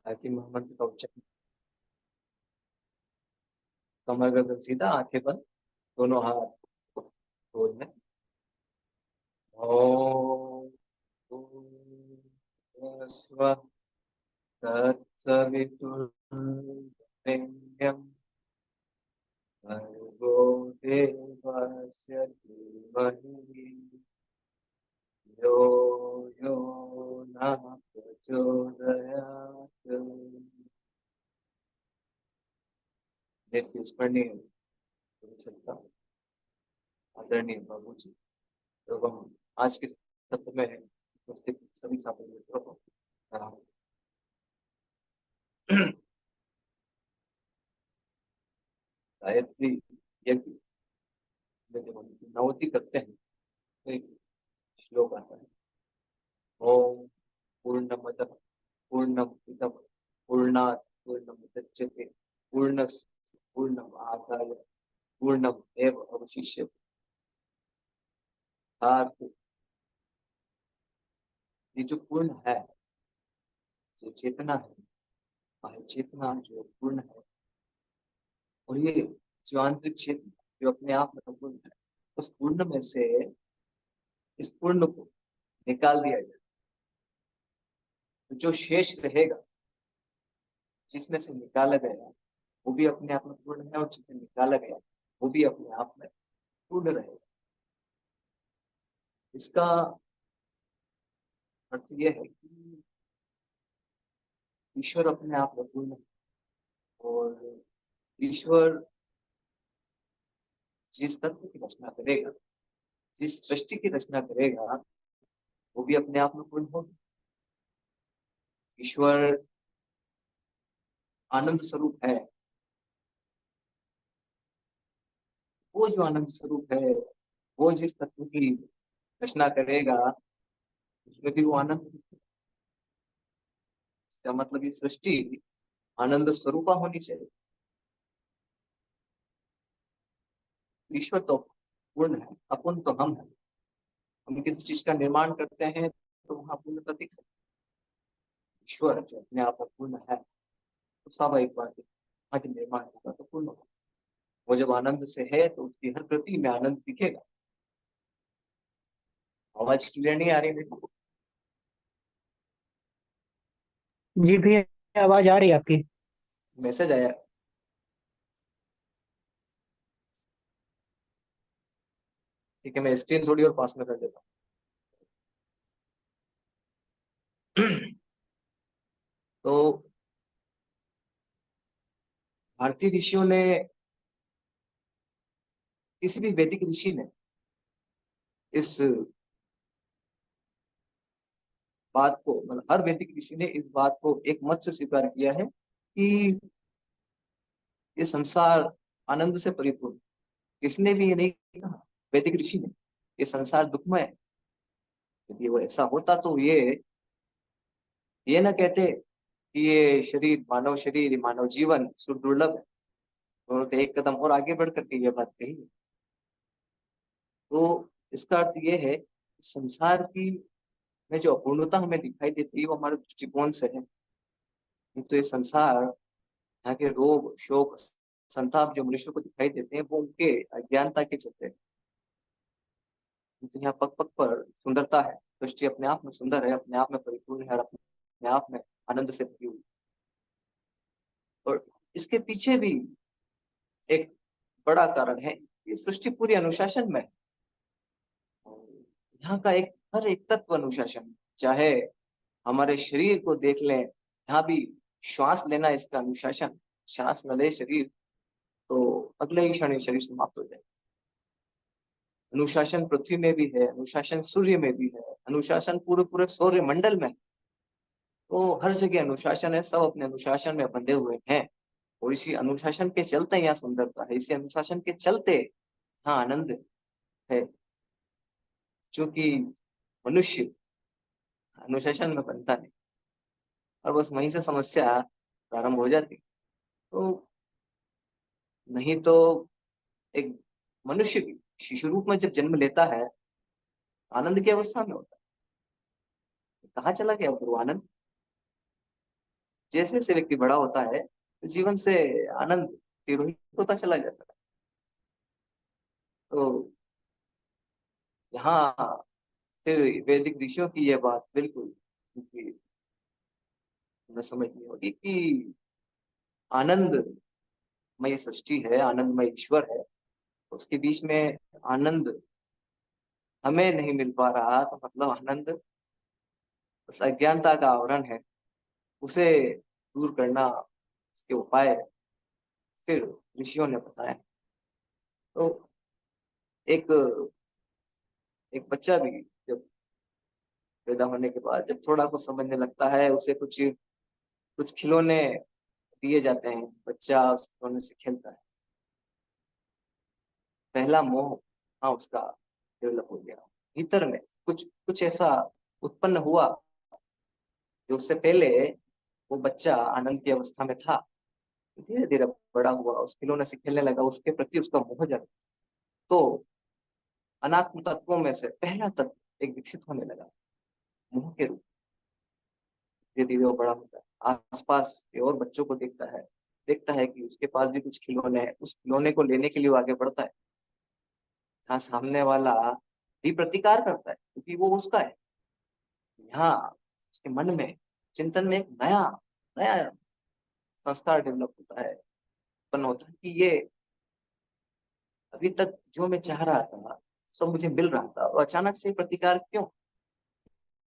ताकि मोहम्मद का उच्चारण। कमर गर्दन सीधा, आंखें बंद, दोनों हाथ गोद में। ओम स्वः तत्सवितुर्वरेण्यं भर्गो देवस्य धीमहि यो यो न प्रचोदयात्। नित्य स्मरणीय सकता आदरणीय बाबू जी, तो हम आज के सत्र में उपस्थित सभी छात्र मित्रों को गायत्री यज्ञ में जब हम नवति करते हैं तो एक श्लोक आता है, ओम पूर्णमद पूर्णमिदं पूर्णात् पूर्णमुदच्यते पूर्णस्य पूर्णमादाय पूर्णमेव अवशिष्यते। अर्थात ये जो पूर्ण है, जो चेतना है, चेतना जो पूर्ण है, और ये जो आंतरिक चेतना जो अपने आप में पूर्ण है, उस पूर्ण में से इस पूर्ण को निकाल दिया जाए तो जो शेष रहेगा, जिसमें से निकाला गया वो भी अपने आप में पूर्ण है, और जिसमें निकाला गया वो भी अपने आप में पूर्ण रहेगा। इसका अर्थ यह है कि ईश्वर अपने आप में पूर्ण है, और ईश्वर जिस तत्व की रचना करेगा, जिस सृष्टि की रचना करेगा, वो भी अपने आप में पूर्ण होगा। ईश्वर आनंद स्वरूप है, वो जो आनंद स्वरूप है, वो जिस तत्व की रचना करेगा उसमें भी वो आनंद। इसका मतलब ये सृष्टि आनंद स्वरूपा होनी चाहिए। ईश्वर तो पूर्ण है, अपूर्ण तो हम है। हम किसी चीज का निर्माण करते हैं तो वहां पूर्णता दिख सकती है। ईश्वर जो अपने आप में पूर्ण है, तो स्वाभाविक बात है आज निर्माण होगा तो पूर्ण होगा। वो जब आनंद से है तो उसकी हर कृति में आनंद दिखेगा। आवाज क्लियर नहीं आ रही मेरे को? जी भैया, आवाज आ रही है आपकी। मैसेज आया? ठीक है, मैं स्क्रीन थोड़ी और पास में कर देता हूँ। तो भारतीय ऋषियों ने, किसी भी वैदिक ऋषि ने इस बात को, मतलब हर वैदिक ऋषि ने इस बात को एक मत से स्वीकार किया है कि ये संसार आनंद से परिपूर्ण। किसने भी ये नहीं कहा, वैदिक ऋषि ने, ये संसार दुखमय है। यदि वो ऐसा होता तो ये ना कहते कि ये शरीर, मानव शरीर, मानव जीवन सुदुर्लभ है। उन्होंने एक कदम और आगे बढ़ करके ये बात कही है। तो इसका अर्थ ये है, संसार की में जो अपूर्णता हमें दिखाई देती है वो हमारे दृष्टिकोण से है। नहीं तो ये संसार, यहाँ के रोग शोक संताप जो मनुष्य को दिखाई देते हैं वो उनके अज्ञानता के चलते हैं। तो यहाँ पग पग पर सुंदरता है। सृष्टि अपने आप में सुंदर है, अपने आप में परिपूर्ण है, और अपने आप में आनंद से भरी हुई। और इसके पीछे भी एक बड़ा कारण है, ये सृष्टि पूरी अनुशासन में है। यहाँ का एक हर एक तत्व अनुशासन में। चाहे हमारे शरीर को देख लें, यहाँ भी श्वास लेना इसका अनुशासन। श्वास न ले शरीर तो अगले ही क्षण शरीर समाप्त हो जाए। अनुशासन पृथ्वी में भी है, अनुशासन सूर्य में भी है, अनुशासन पूरे पूरे सौर्य मंडल में है। तो हर जगह अनुशासन है, सब अपने अनुशासन में बंधे हुए हैं। और इसी अनुशासन के चलते यहाँ सुंदरता है, इसी अनुशासन के चलते यहाँ आनंद है। क्योंकि मनुष्य अनुशासन में बनता नहीं, और बस वहीं से समस्या प्रारंभ हो जाती। तो नहीं तो एक मनुष्य शिशु रूप में जब जन्म लेता है, आनंद की अवस्था में होता है। कहाँ चला गया फिर वो आनंद? जैसे जैसे व्यक्ति बड़ा होता है तो जीवन से आनंद तिरोहित होता चला जाता है। तो यहाँ फिर वैदिक ऋषियों की यह बात बिल्कुल उनकी हमें समझनी होगी कि आनंदमय सृष्टि है, आनंदमय ईश्वर है, उसके बीच में आनंद हमें नहीं मिल पा रहा, तो मतलब आनंद उस अज्ञानता का आवरण है, उसे दूर करना के उपाय फिर ऋषियों ने बताए। तो एक एक बच्चा भी जब पैदा होने के बाद जब थोड़ा कुछ समझने लगता है, उसे कुछ कुछ खिलौने दिए जाते हैं, बच्चा उस खिलौने से खेलता है, पहला मोह हाँ उसका डेवलप हो गया, भीतर में कुछ कुछ ऐसा उत्पन्न हुआ जो उससे पहले वो बच्चा आनंद की अवस्था में था, धीरे धीरे बड़ा हुआ, उस खिलौने से खेलने लगा, उसके प्रति उसका मोह जगा। तो अनात्म तत्वों में से पहला तत्व एक विकसित होने लगा, मोह के रूप। धीरे धीरे वो बड़ा होता है, आसपास के और बच्चों को देखता है कि उसके पास भी कुछ खिलौने हैं, उस खिलौने को लेने के लिए वो आगे बढ़ता है, जहाँ सामने वाला भी प्रतिकार करता है क्योंकि वो उसका है। यहाँ उसके मन में, चिंतन में एक नया नया संस्कार डेवलप होता है, उत्पन्न होता है कि ये अभी तक जो मैं चाह रहा था सब मुझे मिल रहा था, और अचानक से प्रतिकार क्यों?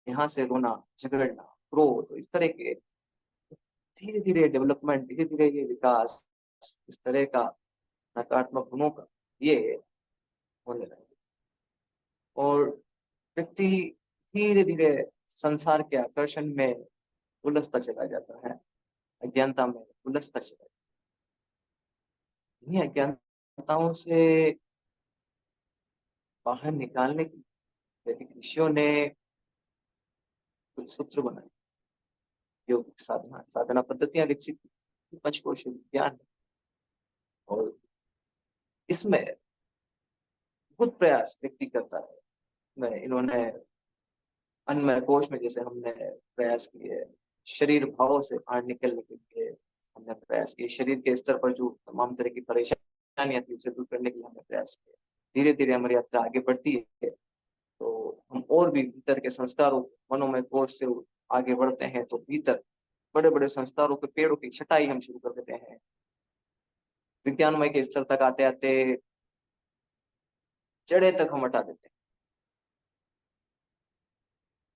यहाँ से रोना, झगड़ना, क्रोध, इस तरह के धीरे धीरे डेवलपमेंट, धीरे धीरे ये विकास, इस तरह का नकारात्मक गुणों का ये होने लगे, और व्यक्ति धीरे धीरे संसार के आकर्षण में उलझता चला जाता है, अज्ञानता में उलझता चला जाता है। इन्हीं अज्ञानताओं से बाहर निकालने के लिए वैदिक ऋषियों ने कुछ सूत्र बनाए, योगिक साधना साधना पद्धतियां विकसित की, पंचकोश विज्ञान, और इसमें खुद प्रयास व्यक्ति करता है। मैं इन्होंने अन्नमय कोश में जैसे हमने प्रयास किए, शरीर भाव से बाहर निकलने के लिए हमने प्रयास किए, शरीर के स्तर पर जो तमाम तरह की परेशानियां थी उसे दूर करने के लिए हमने प्रयास किए। धीरे धीरे हमारी यात्रा आगे बढ़ती है, तो हम और भी भीतर के संस्कारों, मनोमय कोश से आगे बढ़ते हैं, तो भीतर बड़े बड़े संस्कारों के पेड़ों की छटाई हम शुरू कर देते हैं। विज्ञानमय के स्तर तक आते आते जड़े तक हम हटा देते हैं।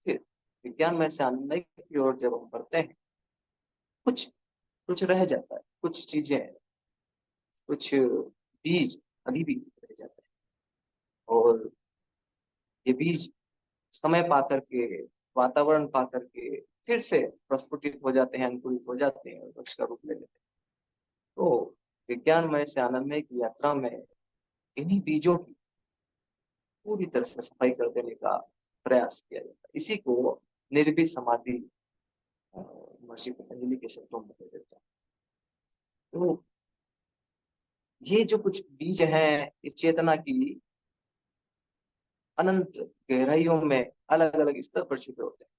फिर विज्ञानमय से आनंदमय की ओर जब हम बढ़ते हैं, कुछ कुछ रह जाता है, कुछ चीजें, कुछ बीज अभी भी रह जाते हैं, और ये बीज समय पा करके, वातावरण पा करके फिर से प्रस्फुटित हो जाते हैं, अंकुरित हो जाते हैं और वृक्ष का रूप ले लेते हैं। तो विज्ञानमय से आनंदमय की यात्रा में इन्हीं बीजों की पूरी तरह से सफाई कर देने का प्रयास किया जाता है। इसी को निर्भी समाधि महर्षि पतंजलि के शब्दों में कह देता है। तो ये जो कुछ बीज हैं इस चेतना की, अनंत गहराइयों में अलग अलग स्तर पर छुपे होते हैं।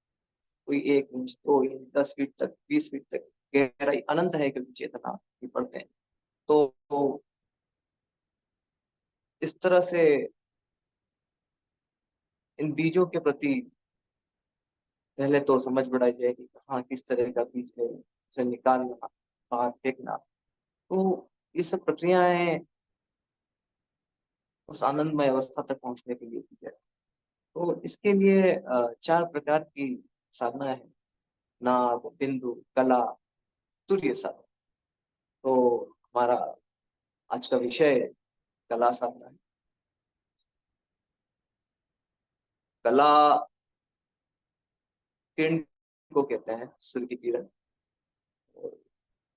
कोई 1 इंच, 2 इंच, 10 फीट तक, 20 फीट तक गहराई अनंत है, क्योंकि चेतना भी पढ़ते हैं। तो इस तरह से इन बीजों के प्रति पहले तो समझ बढ़ाई जाएगी कि हाँ किस तरह का बीज है, उसे निकालना, बाहर फेंकना। तो ये सब प्रक्रियाएं उस आनंदमय अवस्था तक पहुंचने के लिए की जाए। तो इसके लिए 4 प्रकार की साधना है: नाद, बिंदु, कला, तुर्य साधना। तो हमारा आज का विषय कला साधना है। कला किरण को कहते हैं, सूर्य की किरण। और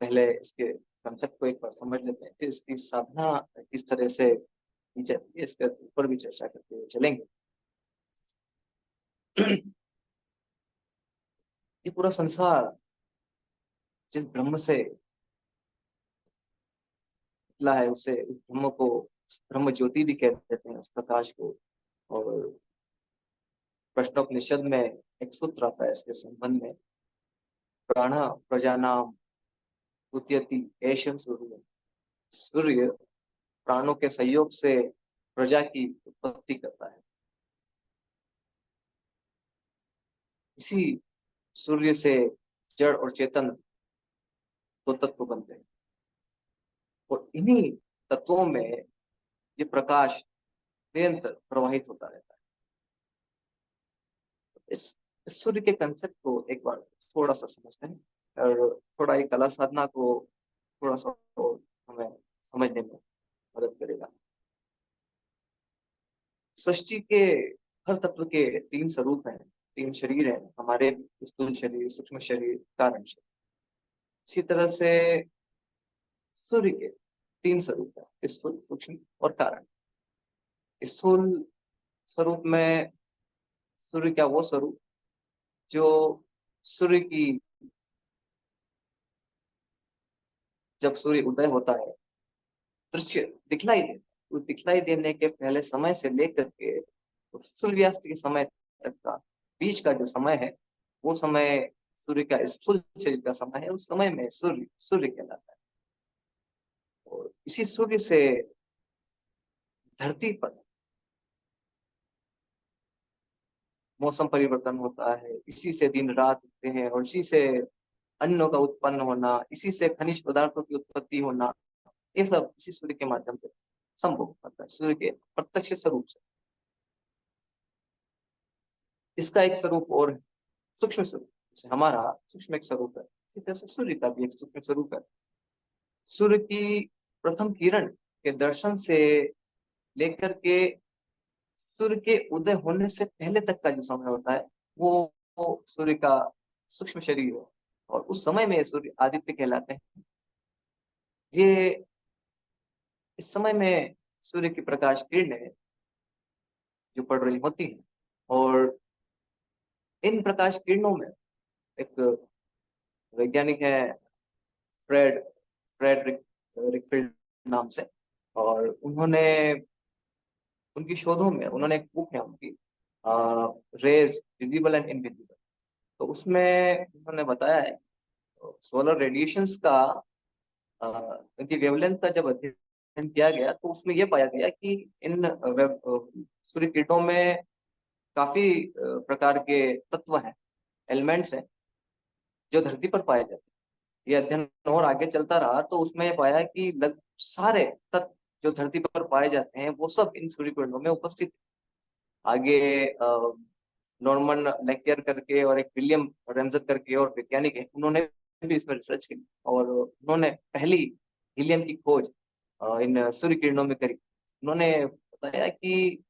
पहले इसके कंसेप्ट को एक बार समझ लेते हैं, फिर इसकी साधना किस तरह से की जाती है इसके ऊपर भी चर्चा करते हुए चलेंगे। ये पूरा संसार जिस ब्रह्म से निकला है, उसे, उस ब्रह्म को ब्रह्म ज्योति भी कह देते हैं, उस प्रकाश को। और प्रश्नोपनिषद में एक सूत्र आता है इसके संबंध में, प्राण प्रजानाम उद्यति एषः सूर्य। सूर्य प्राणों के सहयोग से प्रजा की उत्पत्ति करता है। इसी सूर्य से जड़ और चेतन दो तत्व बनते हैं और इन्हीं तत्वों में ये प्रकाश निरंतर प्रवाहित होता रहता है। इस सूर्य के कंसेप्ट को एक बार थोड़ा सा समझते हैं और थोड़ा ये कला साधना को थोड़ा सा और हमें समझने में मदद करेगा। सृष्टि के हर तत्व के तीन स्वरूप हैं, तीन शरीर हैं, हमारे स्थूल शरीर, सूक्ष्म शरीर, कारण शरीर। इसी तरह से सूर्य के तीन स्वरूप हैं, स्थूल, सूक्ष्म और कारण। स्थूल स्वरूप में सूर्य का वो स्वरूप जो सूर्य की, जब सूर्य उदय होता है, दृश्य दिखलाई देता है, वो दिखलाई देने के पहले समय से लेकर के तो सूर्यास्त के समय तक का बीच का जो समय है, वो समय सूर्य का स्थूल शरीर का समय है। उस समय में सूर्य सूर्य कहलाता है। और इसी सूर्य से धरती पर मौसम परिवर्तन होता है, इसी से दिन रात होते हैं और इसी से अन्नों का उत्पन्न होना, इसी से खनिज पदार्थों की उत्पत्ति होना, ये सब इसी सूर्य के माध्यम से संभव होता है, सूर्य के प्रत्यक्ष स्वरूप से। इसका एक स्वरूप और है, सूक्ष्म स्वरूप। जैसे हमारा सूक्ष्म एक स्वरूप है, इसी तरह से सूर्य का भी एक सूक्ष्म स्वरूप है। सूर्य की प्रथम किरण के दर्शन से लेकर के सूर्य के उदय होने से पहले तक का जो समय होता है, वो सूर्य का सूक्ष्म शरीर है और उस समय में सूर्य आदित्य कहलाते हैं। ये इस समय में सूर्य की प्रकाश किरणें जो पड़ रही होती हैं और इन प्रकाश किरणों में एक वैज्ञानिक है, फ्रेड फ्रेडरिक रिकफील्ड नाम से, और उन्होंने उनकी शोधों में, उन्होंने एक बुक है उनकी, रेज विजिबल एंड इनविजिबल, तो उसमें उन्होंने बताया है सोलर रेडिएशंस का इनकी वेवलेंथ का जब अध्ययन किया गया तो उसमें यह पाया गया कि इन सूर्य किरणों में काफी प्रकार के तत्व हैं, एलिमेंट्स हैं जो धरती पर पाए जाते हैं। ये अध्ययन और आगे चलता रहा तो उसमें यह पाया कि लगभग सारे तत्व जो धरती पर पाए जाते हैं वो सब इन सूर्य किरणों में उपस्थित हैं। आगे नॉर्मन लेक्यर करके और एक विलियम रेमजर करके और वैज्ञानिक है, उन्होंने भी इसमें रिसर्च की और उन्होंने पहली हीलियम की खोज इन सूर्य किरणों में करी। उन्होंने बताया कि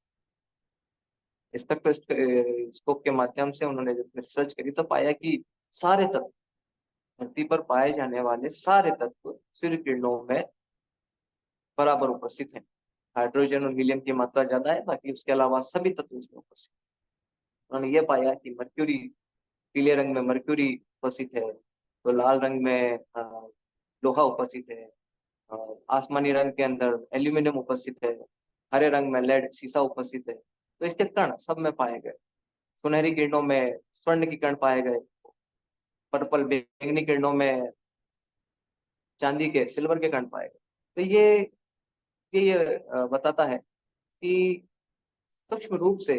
स्पेक्ट्रोस्कोप के माध्यम से उन्होंने जब रिसर्च करी तो पाया कि सारे तत्व, धरती पर पाए जाने वाले सारे तत्व सूर्य किरणों में बराबर उपस्थित हैं। हाइड्रोजन और हीलियम की मात्रा ज्यादा है, बाकी उसके अलावा सभी तत्व उसमें उपस्थित। उन्होंने ये पाया कि मर्क्यूरी, पीले रंग में मर्क्यूरी उपस्थित है, तो लाल रंग में लोहा उपस्थित है, आसमानी रंग के अंदर एल्यूमिनियम उपस्थित है, हरे रंग में लेड सीसा उपस्थित है। तो इसके कण सब में पाए गए। सुनहरी किरणों में स्वर्ण के कण पाए गए, पर्पल बैंगनी किरणों में चांदी के, सिल्वर के कण पाए गए। तो ये बताता है कि सूक्ष्म रूप से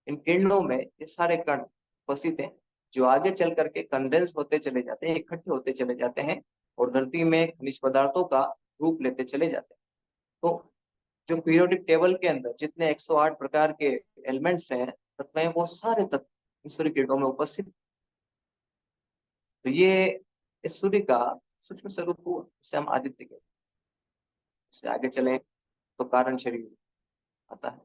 इन किरणों में ये सारे कण उपस्थित हैं जो आगे चल करके कंडेंस होते चले जाते हैं, इकट्ठे होते चले जाते हैं और धरती में खनिज पदार्थों का रूप लेते चले जाते हैं। तो जो पीरियोडिक टेबल के अंदर जितने 108 प्रकार के एलिमेंट्स हैं, तत्व हैं, वो सारे तत्व सूर्य किरणों में उपस्थित। तो ये इस सूर्य का सूक्ष्म स्वरूप हुआ, जिसे हम आदित्य कहते हैं। इससे आगे चले तो कारण शरीर आता है।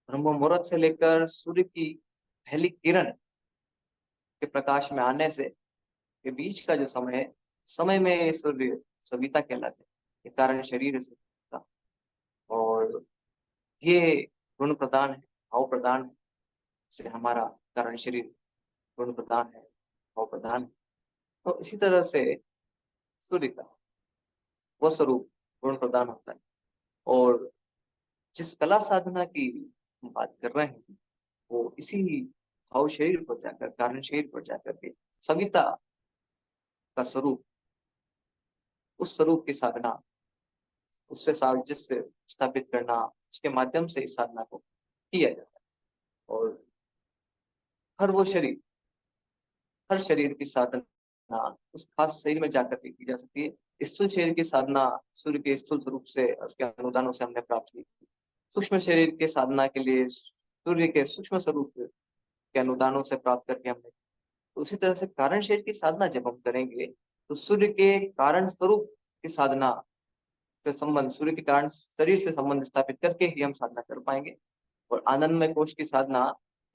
ब्रह्म मुहूर्त से लेकर सूर्य की पहली किरण के प्रकाश में आने से के बीच का जो समय है, समय में ये सूर्य सविता कहलाते हैं, ये कारण शरीर है सविता। और ये गुण प्रदान है, भाव प्रदान है, से हमारा कारण शरीर गुण प्रदान है, भाव प्रदान है। तो इसी तरह से सूर्य का वो स्वरूप गुण प्रदान होता है। और जिस कला साधना की हम बात कर रहे हैं, वो इसी भाव शरीर पर जाकर, कारण शरीर पर जाकर के सविता का स्वरूप, उस स्वरूप की साधना, उससे सामंजस्य स्थापित करना, उसके माध्यम से इस साधना को किया जाता है। और हर वो शरीर, हर शरीर की साधना उस खास शरीर में जाकर के की जा सकती है। स्थूल शरीर की साधना सूर्य के स्थूल स्वरूप से, उसके अनुदानों से हमने प्राप्त की। सूक्ष्म शरीर के साधना के लिए सूर्य के सूक्ष्म स्वरूप के अनुदानों से प्राप्त करके हमने। तो उसी तरह से कारण शरीर की साधना जब हम करेंगे तो सूर्य के कारण स्वरूप की साधना से संबंध, सूर्य के कारण शरीर से संबंध स्थापित करके ही हम साधना कर पाएंगे। और आनंदमय कोश की साधना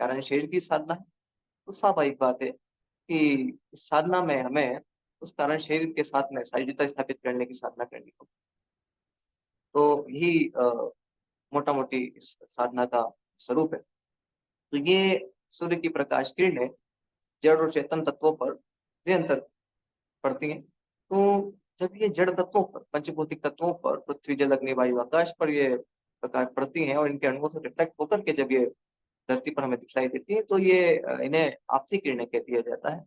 कारण शरीर की साधना है। तो स्वाभाविक बात है कि इस साधना में हमें उस कारण शरीर के साथ में सायुज्यता स्थापित करने की साधना करनी होगी। तो यही मोटा मोटी इस साधना का स्वरूप है। तो ये सूर्य की प्रकाश किरणें जड़ और चेतन तत्वों पर निरंतर पड़ती हैं। तो जब ये जड़ तत्वों पर, पंचभौतिक तत्वों पर, पृथ्वी जल अग्नि वायु आकाश पर ये प्रकाश पड़ती हैं और इनके अणुओं से रिफ्लेक्ट होकर के जब ये धरती पर हमें दिखलाई देती है तो ये इन्हें आपती किरणें कह दिया जाता है।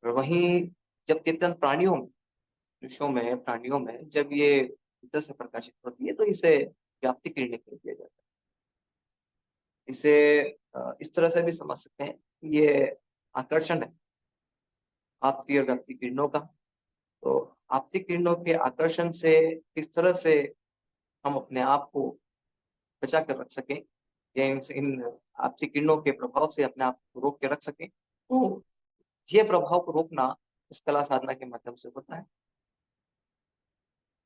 और वहीं जब चेतन प्राणियों में, मनुष्यों में, प्राणियों में जब ये इधर से प्रकाशित होती है तो इसे व्याप्ति किरणें कह दिया जाता है। इसे इस तरह से भी समझ सकते हैं, ये आकर्षण है आपती और व्याप्ति किरणों का। तो आपती किरणों के आकर्षण से किस तरह से हम अपने आप को बचा कर रख सकें, या इन आपती किरणों के प्रभाव से अपने आप को रोक के रख सकें, तो ये प्रभाव को रोकना इस कला साधना के माध्यम से होता है।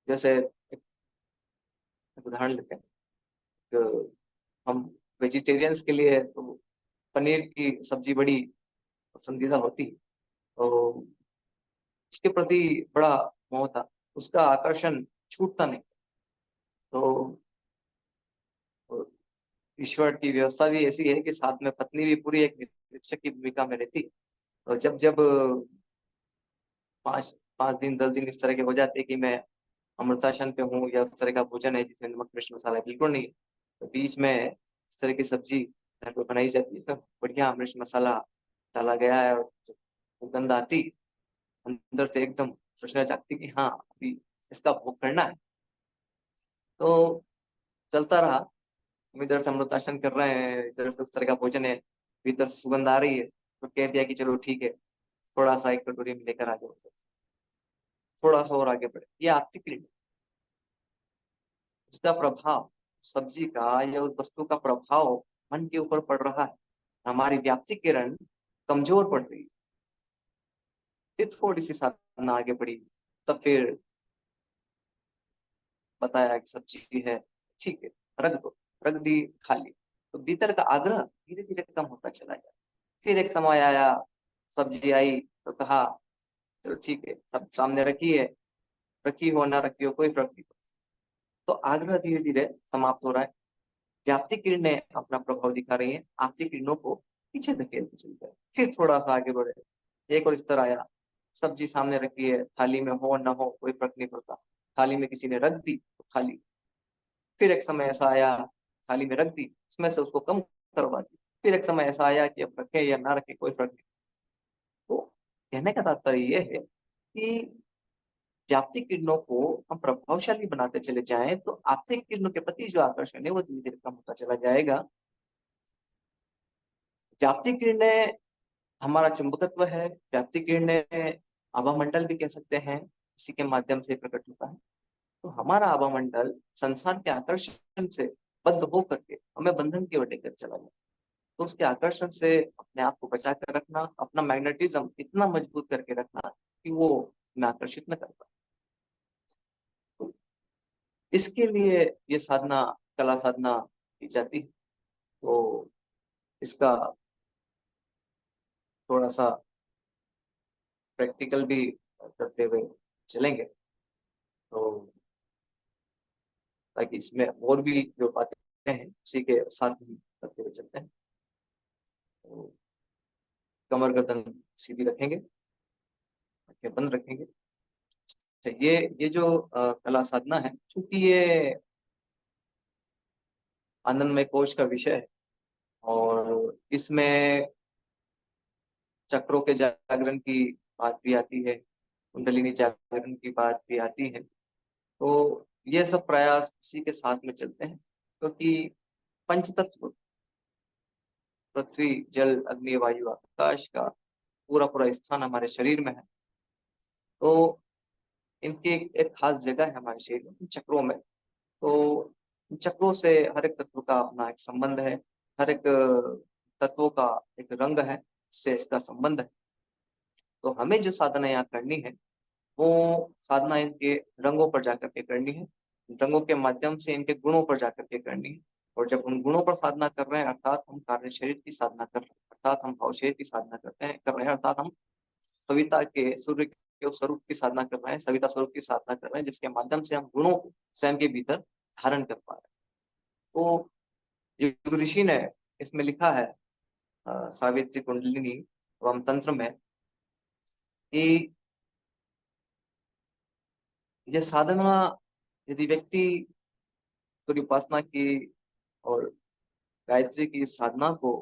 जैसे एक उदाहरण लेते हैं, तो हम वेजिटेरियंस के लिए तो पनीर की सब्जी बड़ी पसंदीदा होती है। तो इसके प्रति बड़ा मोह था, उसका आकर्षण छूटता नहीं। तो ईश्वर की व्यवस्था भी ऐसी है कि साथ में पत्नी भी पूरी एक निरीक्षक की भूमिका में रहती है। और जब जब 5 दिन 10 दिन इस तरह के हो जाते हैं कि मैं अमृतासन पे हूँ, या उस तरह का भोजन है जिसमें नमक मिर्च मसाला बिल्कुल नहीं है, तो बीच में इस तरह की सब्जी घर पे बनाई जाती है, सब बढ़िया मिर्च मसाला डाला गया है, और जब वो गंध आती, अंदर से एकदम सोचना चाहती कि हाँ अभी इसका भोग करना है। तो चलता रहा, हम इधर से अमृतासन कर रहे हैं, इधर से उस तरह का भोजन है, भीतर से सुगंध आ रही है, तो कह दिया कि चलो ठीक है, थोड़ा सा एक कटोरी में लेकर आ जाओ, थोड़ा सा और आगे बढ़े। ये आपकी क्रिया, उसका प्रभाव, सब्जी का या उस वस्तु का प्रभाव मन के ऊपर पड़ रहा है, हमारी व्याप्ति किरण कमजोर पड़ रही है। फिर थोड़ी सी साधना आगे बढ़ी, तब फिर बताया कि सब्जी है, ठीक है, रख दो, रख दी, खा ली। तो भीतर का आग्रह धीरे धीरे कम होता चला गया। फिर एक समय आया, सब्जी आई तो कहा चलो ठीक है, सब सामने रखी है, रखी हो ना रखी हो कोई फर्क नहीं पड़ता। तो आग्रह धीरे धीरे समाप्त हो रहा है। व्याप्ति किरणें अपना प्रभाव दिखा रही हैं, आपती किरणों को पीछे धकेलते चलते हैं। फिर थोड़ा सा आगे बढ़े, एक और स्तर आया, सब्जी सामने रखी है, थाली में हो ना हो कोई फर्क नहीं पड़ता, थाली में किसी ने रख दी तो खा ली। फिर एक समय ऐसा आया, थाली में रख दी, उसमें से उसको कम करवा दी। फिर एक समय ऐसा आया कि अब रखे या ना रखे कोई फर्क नहीं। तो कहने का तात्पर्य यह है कि व्याप्ति किरणों को हम प्रभावशाली बनाते चले जाएं तो आपतिक किरणों के प्रति जो आकर्षण है वो धीरे धीरे कम होता चला जाएगा। व्याप्ति किरणें हमारा चुंबकत्व है, व्याप्ति किरणें आभामंडल भी कह सकते हैं, इसी के माध्यम से प्रकट होता है। तो हमारा आभामंडल संसार के आकर्षण से बद्ध होकर के हमें बंधन की ओर लेकर चला जाए। तो उसके आकर्षण से अपने आप को बचा कर रखना, अपना मैग्नेटिज्म इतना मजबूत करके रखना कि वो हमें आकर्षित न कर पाए। तो इसके लिए ये साधना, कला साधना की जाती है। तो इसका थोड़ा सा प्रैक्टिकल भी करते हुए चलेंगे, तो ताकि इसमें और भी जो बातें हैं उसी के साथ ही करते हुए चलते हैं। तो कमर गर्दन सीधी रखेंगे, आंखें बंद रखेंगे। तो ये जो कला साधना है, क्योंकि ये आनंदमय कोश का विषय है और इसमें चक्रों के जागरण की बात भी आती है, कुंडलिनी जागरण की बात भी आती है। तो ये सब प्रयास इसी के साथ में चलते हैं, क्योंकि पंच तत्व पृथ्वी, जल, अग्नि, वायु, आकाश का पूरा पूरा स्थान हमारे शरीर में है। तो इनकी एक खास जगह है हमारे शरीर में, चक्रों में। तो चक्रों से हर एक तत्व का अपना एक संबंध है, हर एक तत्वों का एक रंग है, इससे इसका संबंध है। तो हमें जो साधना यहाँ करनी है, वो साधना इनके रंगों पर जाकर के करनी है, रंगों के माध्यम से इनके गुणों पर जाकर के करनी है। और जब उन गुणों पर साधना कर रहे हैं, अर्थात हम कार्य शरीर की साधना कर रहे हैं, अर्थात हम भाव शरीर की साधना कर रहे हैं, अर्थात हम सविता के, सूर्य के उस स्वरूप की साधना कर रहे हैं, सविता स्वरूप की साधना कर रहे हैं, जिसके माध्यम से हम गुणों को स्वयं के भीतर धारण कर पा रहे हैं। तो योग ऋषि ने इसमें लिखा है, सावित्री कुंडलिनी एवं तंत्र में, कि यह साधना यदि व्यक्ति सूर्य उपासना की और गायत्री की साधना को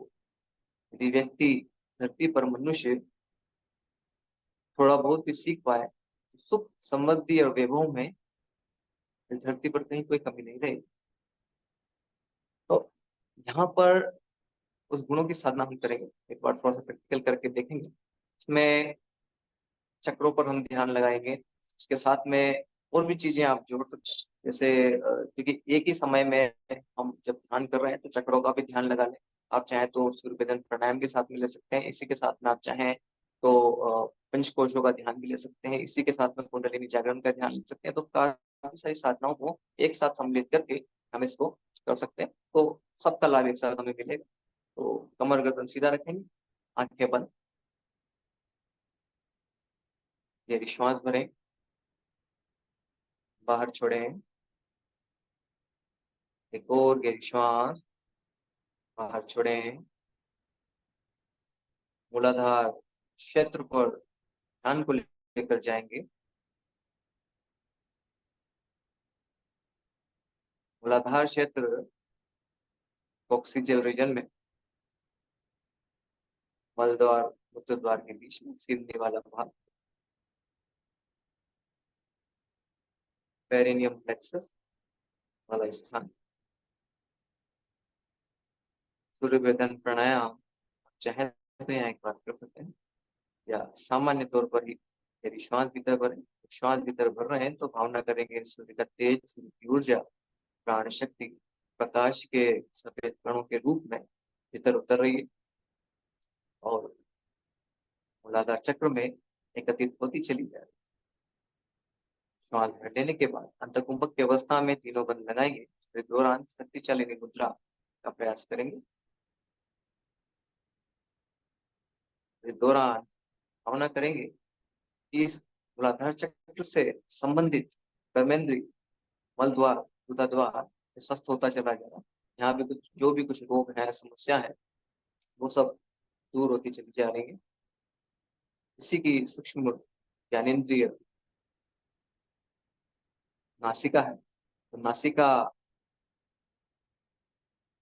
यदि व्यक्ति, धरती पर मनुष्य थोड़ा बहुत भी सीख पाए, तो सुख, समृद्धि और वैभव में इस धरती पर कहीं कोई कमी नहीं रहेगी। तो यहाँ पर उस गुणों की साधना हम करेंगे, एक बार थोड़ा सा प्रैक्टिकल करके देखेंगे। इसमें चक्रों पर हम ध्यान लगाएंगे, उसके साथ में और भी चीजें आप जोड़ सकते हैं, जैसे क्योंकि एक ही समय में हम जब ध्यान कर रहे हैं तो चक्रों का भी ध्यान लगा लें। आप चाहें तो सूर्य भजन प्राणायाम के साथ में ले सकते हैं, इसी के साथ में आप चाहें तो पंचकोशों का ध्यान भी ले सकते हैं, इसी के साथ में कुंडलिनी जागरण का ध्यान ले सकते हैं। तो काफी सारी साधनाओं को एक साथ सम्मिलित करके हम इसको कर सकते हैं, तो सबका लाभ एक साथ हमें मिलेगा। तो कमर गर्दन सीधा रखेंगे, आंखें बंद, गहरी श्वास भरें, बाहर छोड़ें, एक और गहरी श्वास, बाहर छोड़ें। मूलाधार क्षेत्र पर ध्यान को लेकर जाएंगे, मूलाधार क्षेत्र ऑक्सीजन रीजन में, मल द्वार मूत्र द्वार के बीच में सीधने वाला भाग, पेरिनियम प्लेक्सस वाला स्थान। सूर्य वेदन प्राणायाम चाहे तो यहाँ एक बार कर सकते हैं, या सामान्य तौर पर ही यदि श्वास भीतर भरें, श्वास भीतर भर रहे हैं तो भावना करेंगे सूर्य का तेज, सूर्य की ऊर्जा, प्राण शक्ति, प्रकाश के सफेद कणों के रूप में भीतर उतर रही है और मूलाधार चक्र में एकत्रित होती चली जाए। श्वास भर लेने के बाद अंतकुंभक की अवस्था में तीनों बंद लगाएंगे, इस दौरान शक्तिशाली मुद्रा का प्रयास करेंगे। इस दौरान भावना करेंगे कि इस मूलाधार चक्र से संबंधित कर्मेंद्रीय, मल द्वार, गुदा द्वार स्वस्थ होता चला जा रहा है। यहाँ पे कुछ जो भी कुछ रोग है, समस्या है, वो सब दूर होती चली जा रही है। इसी की सूक्ष्म ज्ञानेन्द्रिय नासिका है, तो नासिका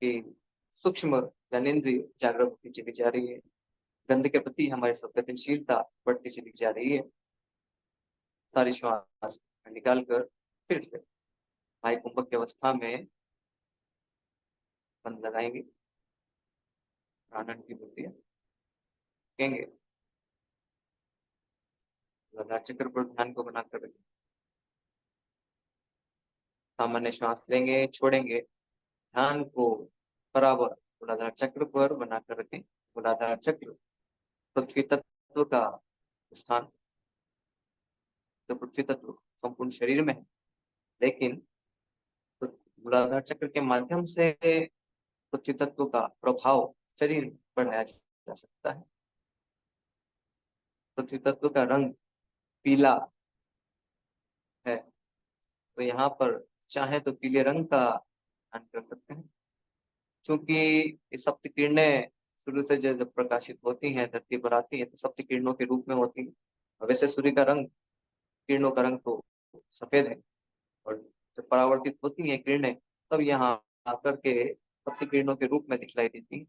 की सूक्ष्म ज्ञानेन्द्रिय जागृत होती चली जा रही है। गंध के प्रति हमारी संवेदनशीलता बढ़ती चली जा रही है। सारी श्वास निकाल कर फिर से वायु कुंभक की अवस्था में बंद लगाएंगे, प्राणन की वृद्धि कहेंगे, लगा चक्र पर ध्यान को बनाकर रखें। सामान्य श्वास लेंगे, छोड़ेंगे, ध्यान को बराबर मूलाधार चक्र पर बनाकर रखें। मूलाधार चक्र पृथ्वी तत्व का स्थान, तो पृथ्वी तत्व संपूर्ण शरीर में है, लेकिन मूलाधार चक्र के माध्यम से पृथ्वी तत्व का प्रभाव शरीर में बढ़ाया जा सकता है। पृथ्वी तत्व का रंग पीला है, तो यहाँ पर चाहे तो पीले रंग का ध्यान कर सकते हैं। क्योंकि ये सप्त किरणें सूर्य से जब प्रकाशित होती हैं, धरती पर आती हैं, तो सप्त किरणों के रूप में होती है। वैसे सूर्य का रंग, किरणों का रंग तो सफेद है, और जब परावर्तित होती हैं किरणें, तब यहाँ आकर के सप्त किरणों के रूप में दिखलाई देती है।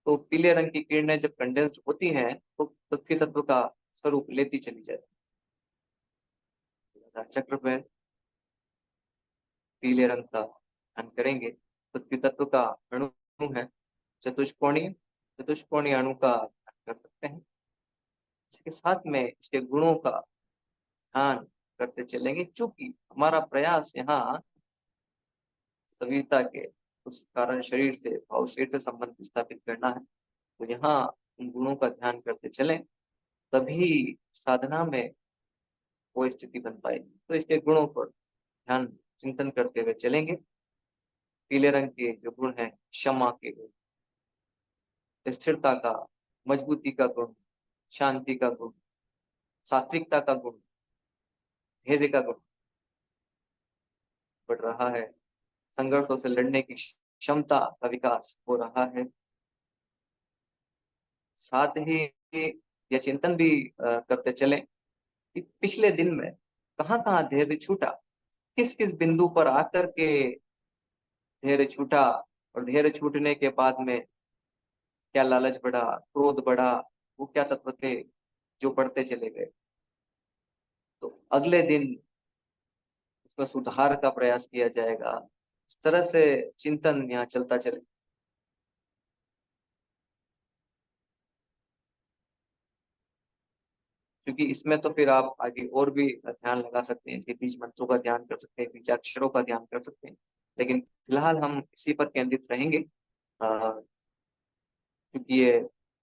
तो पीले रंग की किरणें जब कंडेंस्ड होती हैं तो पृथ्वी तत्व का स्वरूप लेती चली जाती है। चक्र पे पीले रंग का ध्यान करेंगे। पृथ्वी तत्व का अणु है चतुष्कोणीय, चतुष्कोणीय अणु का ध्यान कर सकते हैं। इसके साथ में इसके गुणों का ध्यान करते चलेंगे, चूंकि हमारा प्रयास यहाँ सविता के उस कारण शरीर से भाव शरीर से संबंध स्थापित करना है। तो यहाँ उन गुणों का ध्यान करते चलें, तभी साधना में वो स्थिति बन पाएगी। तो इसके गुणों पर ध्यान चिंतन करते हुए चलेंगे। पीले रंग के जो गुण हैं, क्षमा के गुण, स्थिरता का, मजबूती का गुण, शांति का गुण, सात्विकता का गुण, धैर्य का गुण बढ़ रहा है। संघर्षों से लड़ने की क्षमता का विकास हो रहा है। साथ ही यह चिंतन भी करते चलें कि पिछले दिन में कहाँ कहाँ धैर्य छूटा, किस किस बिंदु पर आकर के धैर्य छूटा, और धैर्य छूटने के बाद में क्या लालच बढ़ा, क्रोध बढ़ा, वो क्या तत्व थे जो बढ़ते चले गए। तो अगले दिन उसमें सुधार का प्रयास किया जाएगा। इस तरह से चिंतन यहाँ चलता चले। क्योंकि इसमें तो फिर आप आगे और भी ध्यान लगा सकते हैं, इसके बीज मंत्रों का ध्यान कर सकते हैं, बीजाक्षरों का ध्यान कर सकते हैं, लेकिन फिलहाल हम इसी पर केंद्रित रहेंगे, क्योंकि ये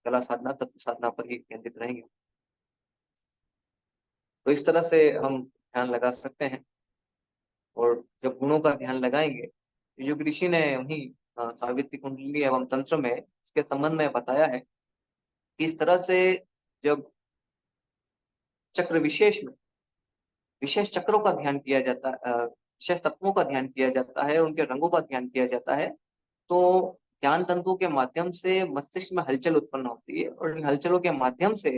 कला साधना तत्व साधना पर ही केंद्रित रहेंगे। तो इस तरह से हम ध्यान लगा सकते हैं। और जब गुणों का ध्यान लगाएंगे, तो योग ऋषि ने वही सावित्री कुंडली एवं तंत्र में इसके संबंध में बताया है कि इस तरह से जब चक्र विशेष में विशेष चक्रों का ध्यान किया जाता है, विशेष तत्वों का ध्यान किया जाता है, उनके रंगों का ध्यान किया जाता है, तो ज्ञान तंतुओं के माध्यम से मस्तिष्क में हलचल उत्पन्न होती है, और इन हलचलों के माध्यम से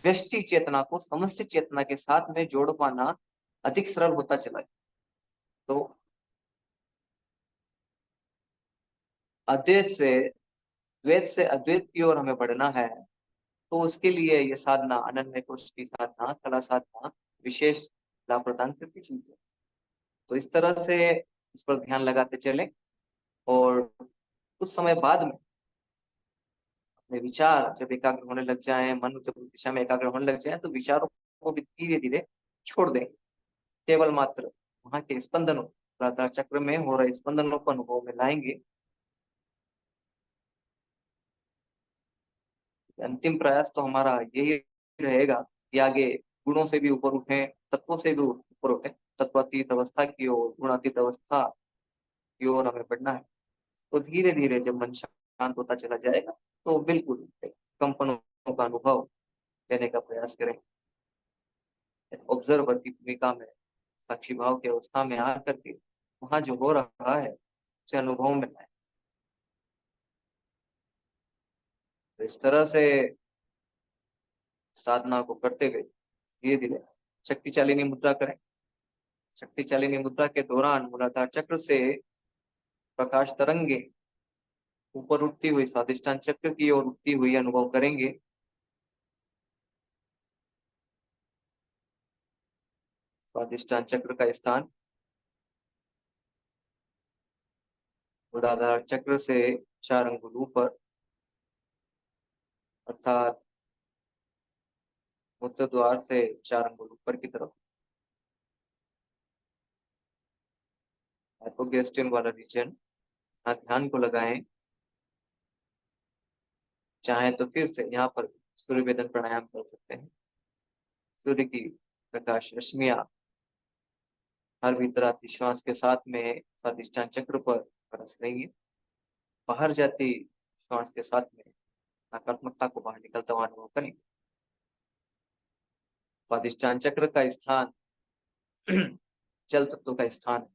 व्यष्टि चेतना को समष्टि चेतना के साथ में जोड़ पाना अधिक सरल होता चला है। तो अद्वैत से द्वैत से अद्वैत की ओर हमें बढ़ना है, तो उसके लिए ये साधना, अनन्य कोश की साधना, कला साधना विशेष लाभ प्रदान करती चीज है। तो इस तरह से इस पर ध्यान लगाते चलें, और कुछ समय बाद में अपने विचार जब एकाग्र होने लग जाएं, मन जब उस दिशा में एकाग्र होने लग जाए, तो विचारों को भी धीरे धीरे छोड़ दें। केवल मात्र वहां के स्पंदनों, प्रातः चक्र में हो रहे स्पंदनों को अनुभव में लाएंगे। अंतिम प्रयास तो हमारा यही रहेगा कि आगे गुणों से भी ऊपर उठे, तत्वों से भी ऊपर उठे, तत्वातीत अवस्था की ओर, गुणातीत अवस्था की ओर हमें बढ़ना है। तो धीरे धीरे जब मन शांत होता चला जाएगा, तो बिल्कुल कंपनों का अनुभव लेने का प्रयास करें। ऑब्जर्वर की भूमिका में, साक्षी भाव की अवस्था में आकर के वहां जो हो रहा है उसे अनुभव में लाए। तो इस तरह से साधना को करते हुए धीरे धीरे शक्ति चालिनी मुद्रा करें। शक्ति चालिनी मुद्रा के दौरान मूलाधार चक्र से प्रकाश तरंगे ऊपर उठती हुई स्वादिष्टान चक्र की ओर उठती हुई अनुभव करेंगे। स्वादिष्टान चक्र का स्थान मूलाधार चक्र से 4 अंगुल ऊपर, अर्थात मूत्र द्वार से 4 अंगुल ऊपर की तरफ, हाइपोगैस्ट्रियन वाला रीजन, यहाँ ध्यान को लगाएं। चाहे तो फिर से यहाँ पर सूर्य वेदन प्राणायाम कर सकते हैं। सूर्य की प्रकाश रश्मियां हर भीतर आती श्वास के साथ में स्वादिष्टान चक्र पर बरस रही है, बाहर जाती श्वास के साथ में नकारात्मकता को बाहर निकलता हुआ अनुभव करें। स्वादिष्टान चक्र का स्थान जल तत्व का स्थान है।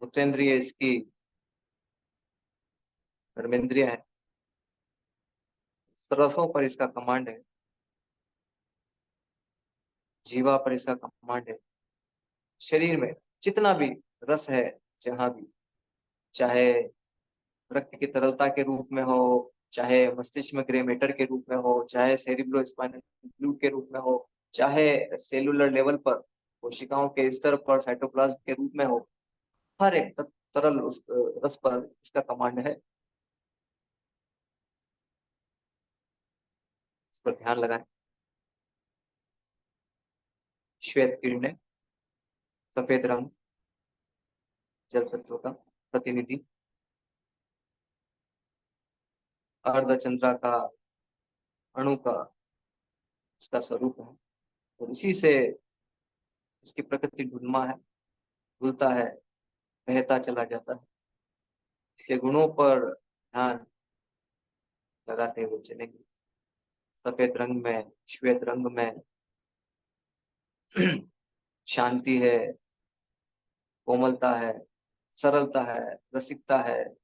उत्तेंद्रिय इसकी कर्मेंद्रिय है, रसों पर इसका कमांड है, जीवा पर इसका कमांड है। शरीर में जितना भी रस है, जहां भी, चाहे रक्त की तरलता के रूप में हो, चाहे मस्तिष्क में ग्रे मैटर के रूप में हो, चाहे सेरिब्रो स्पाइनल फ्लूइड के रूप में हो, चाहे सेलुलर लेवल पर कोशिकाओं के स्तर पर साइटोप्लाज्म के रूप में हो, हर एक तरल उस रस पर इसका कमांड है। इस पर ध्यान लगाएं। श्वेत किरणें, सफेद रंग, जल तत्व का प्रतिनिधि, अर्धचंद्राकार अणु का इसका स्वरूप है, और इसी से इसकी प्रकृति ढुलमा है, धुलता है, बहता चला जाता है। इसके गुणों पर ध्यान लगाते हुए चलेंगे। सफेद रंग में, श्वेत रंग में शांति है, कोमलता है, सरलता है, रसिकता है। इस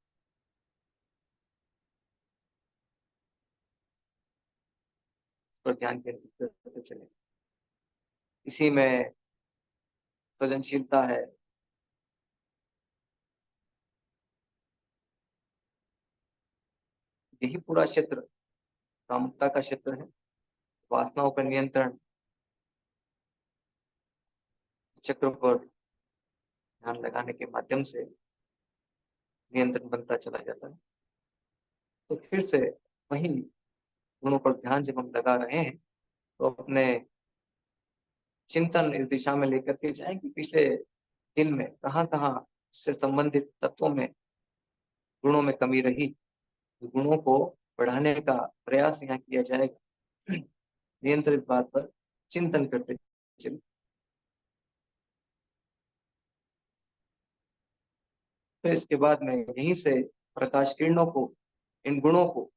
पर ध्यान केंद्रित करते चले। इसी में सृजनशीलता है, यही पूरा क्षेत्र कामुकता का क्षेत्र है। वासनाओं का नियंत्रण चक्र पर ध्यान लगाने के माध्यम से नियंत्रण बनता चला जाता है। तो फिर से वही गुणों पर ध्यान जब हम लगा रहे हैं, तो अपने चिंतन इस दिशा में लेकर के जाएं कि पिछले दिन में कहाँ कहाँ इससे संबंधित तत्वों में, गुणों में कमी रही, गुणों को बढ़ाने का प्रयास यहाँ किया जाएगा। निरंतर इस बात पर चिंतन करते चलिए। फिर इसके बाद में यहीं से प्रकाश किरणों को, इन गुणों को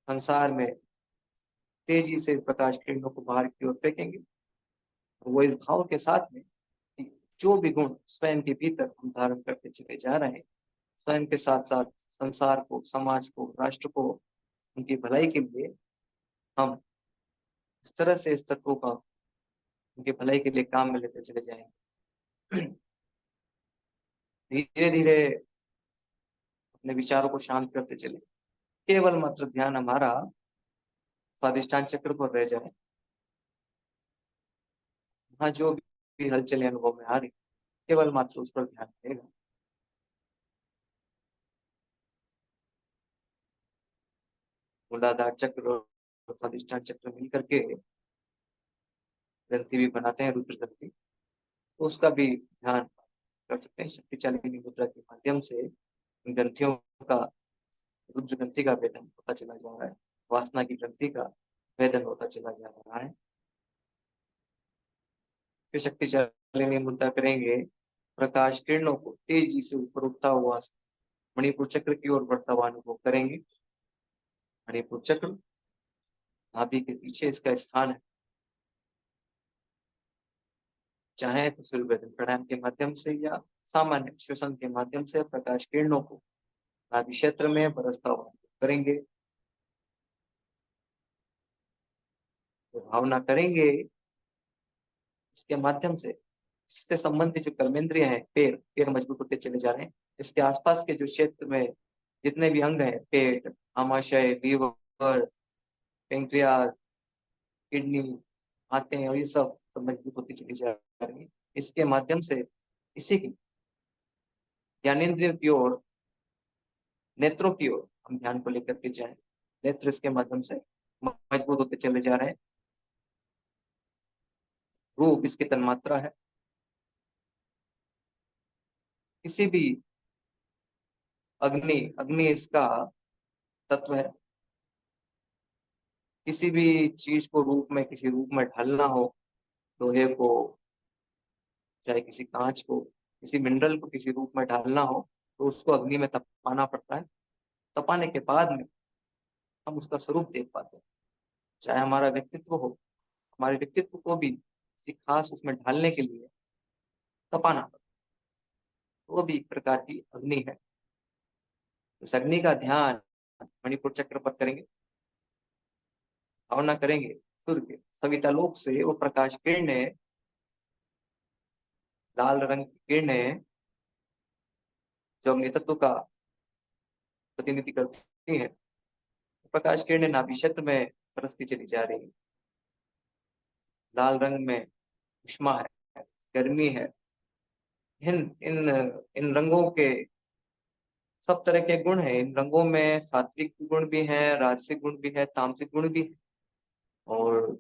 संसार में तेजी से प्रकाश किरणों को बाहर की ओर फेंकेंगे। वो इस भाव के साथ में कि जो भी गुण स्वयं के भीतर हम धारण करते चले जा रहे हैं, स्वयं के साथ साथ संसार को, समाज को, राष्ट्र को, उनकी भलाई के लिए हम इस तरह से इस तत्वों का उनकी भलाई के लिए काम में लेते चले जाएंगे। धीरे धीरे अपने विचारों को शांत करते चले। केवल मात्र ध्यान हमारा स्वादिष्टान चक्र पर रह जाए। वहाँ जो भी हलचल अनुभव में आ रही, केवल मात्र उस पर ध्यान रहेगा। मूलाधार चक्र और स्वादिष्टान चक्र मिलकर के ग्रंथि भी बनाते हैं, रुद्र ग्रंथि। तो उसका भी ध्यान कर सकते हैं। शक्ति चालिनी मुद्रा के माध्यम से इन ग्रंथियों का, रुद्र ग्रंथि का वेदन होता चला जा रहा है, वासना की ग्रंथि का वेदन होता चला जा रहा है। फिर शक्ति चालिनी मुद्रा करेंगे, प्रकाश किरणों को तेजी से ऊपर उठता हुआ मणिपुर चक्र की ओर बढ़ता हुआ अनुभव करेंगे। मणिपुर चक्र नाभि के पीछे इसका स्थान है। चाहे तो सूर्य वेदन प्राणायाम के माध्यम से या सामान्य श्वसन के माध्यम से प्रकाश किरणों को नाभि क्षेत्र में बरसता हुआ करेंगे। तो भावना करेंगे इसके माध्यम से, इससे संबंधित जो कर्मेंद्रिय हैं, पैर पैर मजबूत होते चले जा रहे हैं। इसके आसपास के जो क्षेत्र में जितने भी अंग हैं, पेट, आमाशय, लीवर, पेंक्रियास, किडनी, आते और ये सब मजबूत होती चली जा रही है। इसके माध्यम से इसी की ज्ञानेन्द्रियों की ओर, नेत्रों की ओर हम ध्यान को लेकर के जाए। नेत्र इसके माध्यम से मजबूत होते चले जा रहे हैं। रूप इसकी तन्मात्रा है। किसी भी अग्नि, अग्नि इसका तत्व है। किसी भी चीज को रूप में, किसी रूप में ढालना हो, लोहे को, चाहे किसी कांच को, किसी मिनरल को किसी रूप में ढालना हो, तो उसको अग्नि में तपाना पड़ता है। तपाने के बाद में हम उसका स्वरूप देख पाते हैं। चाहे हमारा व्यक्तित्व हो, हमारे व्यक्तित्व को भी किसी खास उसमें ढालने के लिए तपाना पड़ता है। वो भी एक प्रकार की अग्नि है। उस अग्नि का ध्यान मणिपुर चक्र पर करेंगे। भावना करेंगे सूर्य के सविता लोक से वो प्रकाश किरणें, लाल रंग की किरणें जो अग्नि तत्व का प्रतिनिधि करती है। प्रकाश किरणें नाभि क्षेत्र में बरसती चली जा रही है। लाल रंग में उष्मा है, गर्मी है। इन इन इन रंगों के सब तरह के गुण हैं। इन रंगों में सात्विक गुण भी है, राजसिक गुण भी है, तामसिक गुण भी है। और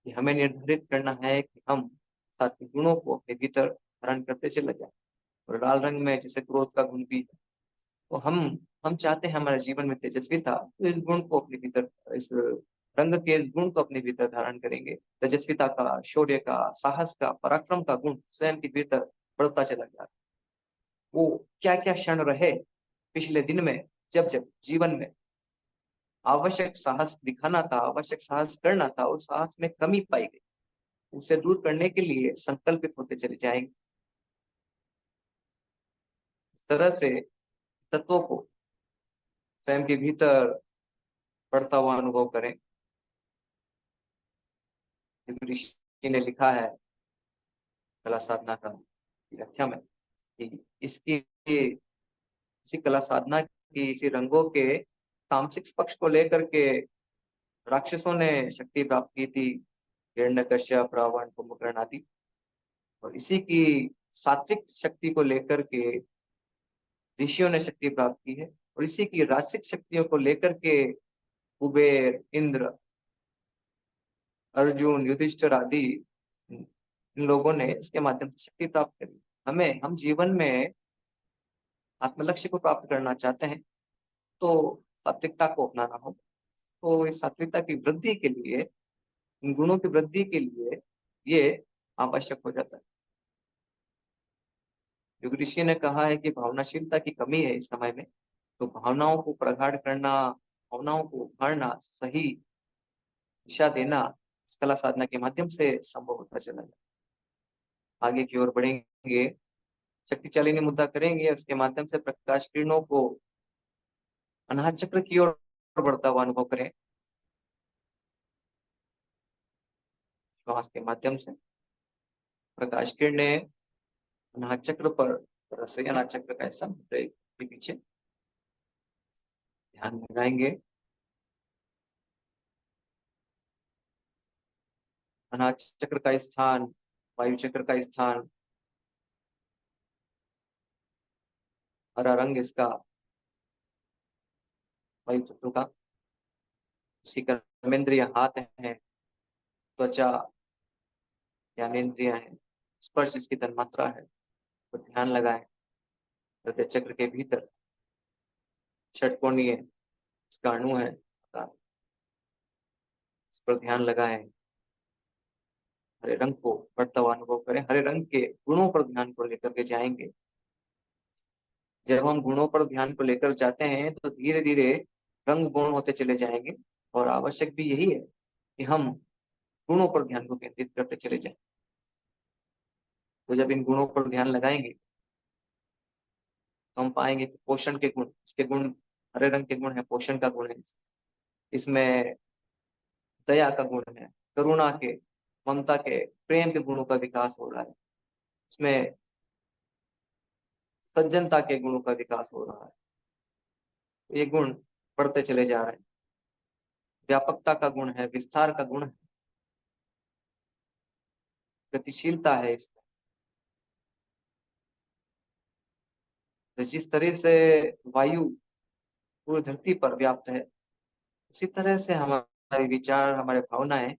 ये हमें निर्धारित करना है कि हम सात्विक गुणों को अपने भीतर धारण करते चले जाएं। और लाल रंग में जैसे क्रोध का गुण भी है, तो हम चाहते हैं हमारे जीवन में तेजस्विता, तो इस गुण को अपने भीतर, इस रंग के इस गुण को अपने भीतर धारण करेंगे। तेजस्विता का, शौर्य का, साहस का, पराक्रम का गुण स्वयं के भीतर बढ़ता चला जाता है। वो क्या क्या क्षण रहे पिछले दिन में, जब जब जीवन में आवश्यक साहस दिखाना था, आवश्यक साहस करना था, उस साहस में कमी पाई गई, उसे दूर करने के लिए संकल्पित होते चले जाएंगे। इस तरह से तत्वों को स्वयं के भीतर बढ़ता हुआ अनुभव करें। ऋषि ने लिखा है कला साधना का व्याख्या में कि इसी कला साधना की, इसी रंगों के तामसिक पक्ष को लेकर के राक्षसों ने शक्ति प्राप्त की थी, हिरण्यकश्यप, रावण, कुंभकर्ण आदि। और इसी की सात्विक शक्ति को लेकर के ऋषियों ने शक्ति प्राप्त की है। और इसी की राजसिक शक्तियों को लेकर के कुबेर, इंद्र, अर्जुन, युधिष्ठिर आदि इन लोगों ने इसके माध्यम से शक्ति प्राप्त करी। हम जीवन में आत्मलक्ष्य को प्राप्त करना चाहते हैं तो सात्विकता को अपनाना होगा। तो इस सात्विकता की वृद्धि के लिए, इन गुणों की वृद्धि के लिए ये आवश्यक हो जाता है। युग ऋषि ने कहा है कि भावनाशीलता की कमी है इस समय में, तो भावनाओं को प्रगाढ़ करना, भावनाओं को उभारना, सही दिशा देना इस कला साधना के माध्यम से संभव होता चला जाए। आगे की ओर बढ़ेंगे, शक्तिशालिनी मुद्रा करेंगे, उसके माध्यम से प्रकाश किरणों को अनाहत चक्र की ओर बढ़ता हुआ अनुभव करें। श्वास के माध्यम से प्रकाश किरणें अनाहत चक्र पर रस, अनाहत चक्र का हिस्सा के पीछे ध्यान लगाएंगे। अनाहत चक्र का स्थान, वायु चक्र का स्थान, हरा रंग इसका वायु तत्व का। इसी कर्मेंद्रिय हाथ है, त्वचा ज्ञानेन्द्रिय है, स्पर्श इसकी तन्मात्रा है। तो ध्यान लगाएं हृदय चक्र के भीतर षटकोणीय इसका अणु है, इस पर ध्यान लगाएं। हरे रंग को बढ़ता हुआ अनुभव करें। हरे रंग के गुणों पर ध्यान को लेकर के जाएंगे। जब हम गुणों पर ध्यान को लेकर जाते हैं तो धीरे धीरे रंग गुण होते चले जाएंगे। और आवश्यक भी यही है कि हम गुणों पर ध्यान को केंद्रित करते चले जाएं। तो जब इन गुणों पर ध्यान लगाएंगे तो हम पाएंगे कि पोषण के गुण, इसके गुण, हरे रंग के गुण है, पोषण का गुण है, इसमें दया का गुण है, करुणा के, ममता के, प्रेम के गुणों का विकास हो रहा है। इसमें सज्जनता के गुणों का विकास हो रहा है। ये गुण बढ़ते चले जा रहे हैं। व्यापकता का गुण है, विस्तार का गुण है, गतिशीलता है इसमें। तो जिस तरह से वायु पूरी धरती पर व्याप्त है, उसी तरह से हमारे विचार, हमारे भावनाएं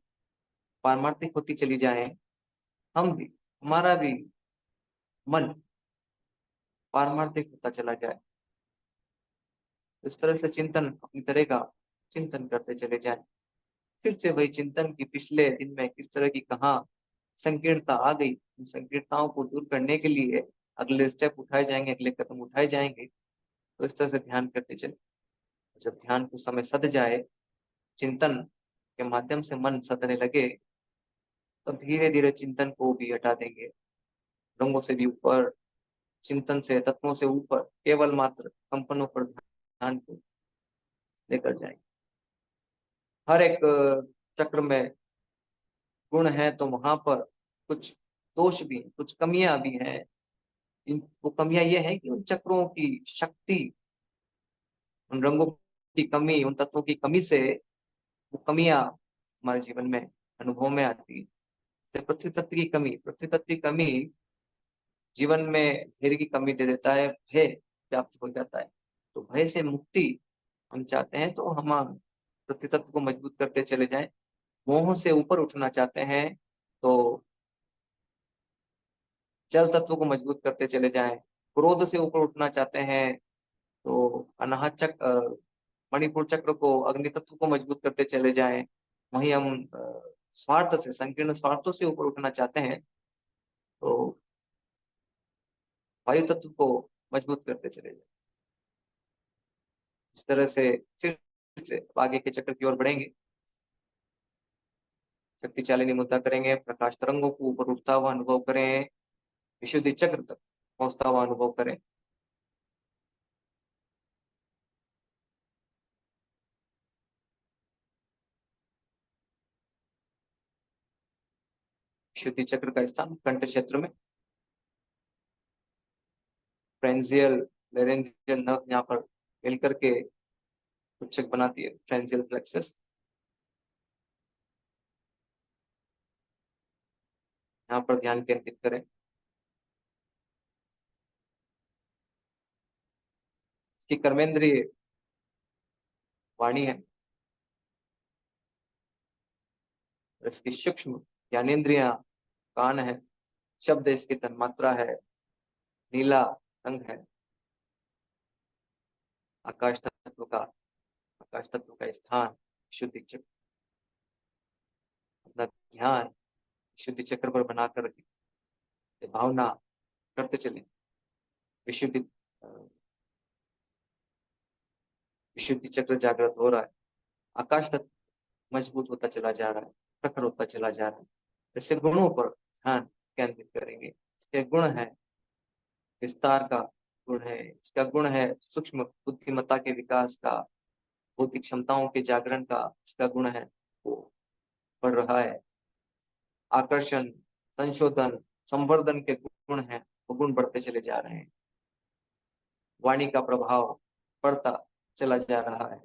पारमार्थिक होती चली जाए, हम भी, हमारा भी मन पारमार्थिक होता चला जाए। इस तरह से चिंतन अपनी तरह का चिंतन करते चले जाए। फिर से वही चिंतन की पिछले दिन में किस तरह की कहाँ संकीर्णता आ गई, उन संकीर्णताओं को दूर करने के लिए अगले स्टेप उठाए जाएंगे, अगले कदम उठाए जाएंगे। तो इस तरह से ध्यान करते चले। जब ध्यान को समय सध जाए, चिंतन के माध्यम से मन सधने लगे, तब धीरे धीरे चिंतन को भी हटा देंगे। रंगों से भी ऊपर, चिंतन से, तत्वों से ऊपर, केवल मात्र कंपनों पर ध्यान को लेकर जाएंगे। हर एक चक्र में गुण है तो वहां पर कुछ दोष भी हैं, कुछ कमियां भी हैं। वो कमियां ये है कि उन चक्रों की शक्ति उन रंगों की कमी, उन तत्वों की कमी से वो कमियां हमारे जीवन में अनुभव में आती है। तो पृथ्वी तत्व की कमी जीवन में धैर्य की कमी दे देता है, भय व्याप्त हो जाता है। तो भय से मुक्ति हम चाहते हैं तो हम पृथ्वी तत्व को मजबूत करते चले जाएं। मोह से ऊपर उठना चाहते हैं तो जल तत्व को मजबूत करते चले जाएं। क्रोध से ऊपर उठना चाहते हैं तो अनाहत चक्र, मणिपुर चक्र को, अग्नि तत्व को मजबूत करते चले जाएं। वहीं हम स्वार्थ से, संकीर्ण स्वार्थों से ऊपर उठना चाहते हैं तो वायु तत्व को मजबूत करते चले जाएं। इस तरह से फिर से आगे के चक्र की ओर बढ़ेंगे। शक्ति चालिनी मुद्रा करेंगे, प्रकाश तरंगों को ऊपर उठता हुआ अनुभव करें, विशुद्धि चक्र तक पहुंचता हुआ अनुभव करें। विशुद्धि चक्र का स्थान कंठ क्षेत्र में, फ्रेंजियल लेरेंजियल नर्व यहाँ पर मिलकर के उच्चक बनाती है, फ्रेंजियल प्लेक्सस। यहाँ पर ध्यान केंद्रित करें। इसकी कर्मेंद्रिय वाणी है, इसकी सूक्ष्म ज्ञानेन्द्रिया कान है, शब्द इसकी तन्मात्रा है, नीला रंग है। आकाश तत्व का आकाश तत्व का स्थान शुद्धि चक्र। अपना ध्यान शुद्धि चक्र पर बनाकर रखें, भावना करते चले। विशुद्धि विशुद्धि चक्र जागृत हो रहा है, आकाश तत्व मजबूत होता चला जा रहा है, प्रखर होता चला जा रहा है। जैसे गुणों पर ध्यान केंद्रित करेंगे। इसके गुण है विस्तार का, गुण है इसका, गुण है सूक्ष्म बुद्धिमत्ता के विकास का, बौद्धिक क्षमताओं के जागरण का इसका गुण है, वो बढ़ रहा है। आकर्षण, संशोधन, संवर्धन के गुण हैं, वो गुण बढ़ते चले जा रहे हैं। वाणी का प्रभाव बढ़ता चला जा रहा है।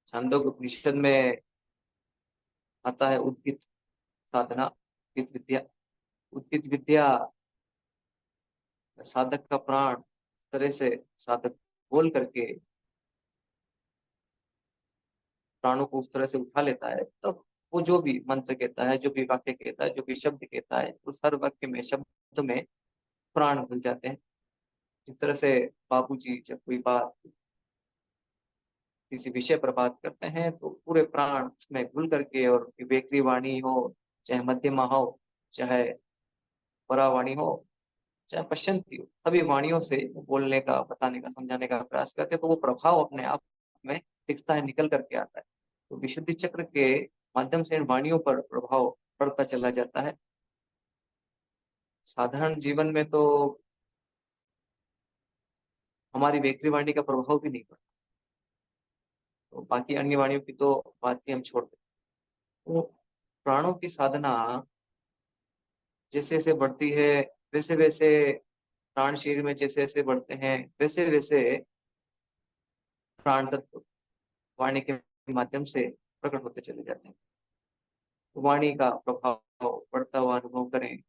छांदोग्य उपनिषद में आता है उद्गित साधना, उद्गित विद्या। उद्गित विद्या साधक का प्राण तरह से साधक बोल करके प्राणों को उस तरह से उठा लेता है, तो वो जो भी मंत्र कहता है, जो भी वाक्य कहता है, जो भी शब्द कहता है, उस हर वाक्य में, शब्द में प्राण घुल जाते हैं। जिस तरह से बाबूजी जब कोई बात, किसी विषय पर बात करते हैं तो पूरे प्राण उसमें घुल करके, और वेखरी वाणी हो, चाहे मध्यमा हो, चाहे परावाणी हो, चाहे पश्चंती हो, सभी वाणियों से बोलने का, बताने का, समझाने का प्रयास करते हैं, तो वो प्रभाव अपने आप में दिखता है, निकल करके आता है। तो विशुद्धि चक्र के माध्यम से इन वाणियों पर प्रभाव पड़ता चला जाता है। साधारण जीवन में तो हमारी वेखरी वाणी का प्रभाव भी नहीं पड़ता, तो बाकी अन्य वाणियों की तो बात ही हम छोड़ दें। तो प्राणों की साधना जैसे जैसे बढ़ती है, वैसे वैसे प्राण शरीर में जैसे जैसे बढ़ते हैं, वैसे वैसे प्राण तत्व वाणी के माध्यम से प्रकट होते चले जाते हैं। वाणी का प्रभाव बढ़ता हुआ अनुभव करें।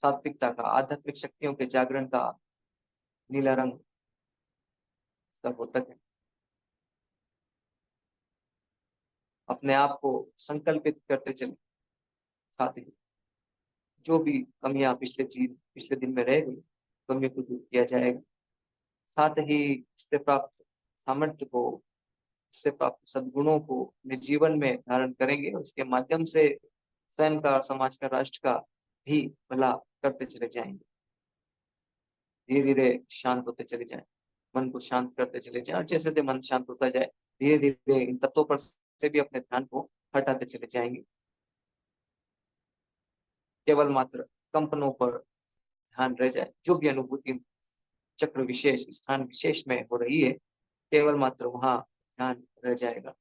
सात्विकता का, आध्यात्मिक शक्तियों के जागरण का नीला रंग सब होता है। अपने आप को संकल्पित करते चले, साथ ही जो भी कमियां पिछले दिन में रह गई, कमियों को दूर किया जाएगा। साथ ही इससे प्राप्त सामर्थ्य को, इससे प्राप्त सद्गुणों को अपने जीवन में धारण करेंगे, उसके माध्यम से स्वयं का, समाज का, राष्ट्र का भी भला करते चले जाएंगे। धीरे धीरे शांत होते चले जाएं, मन को शांत करते चले जाएं, और जैसे जैसे मन शांत होता जाए, धीरे धीरे इन तत्वों पर से भी अपने ध्यान को हटाते चले जाएंगे। केवल मात्र कंपनों पर ध्यान रह जाए। जो भी अनुभूति चक्र विशेष, स्थान विशेष में हो रही है, केवल मात्र वहां ध्यान रह जाएगा।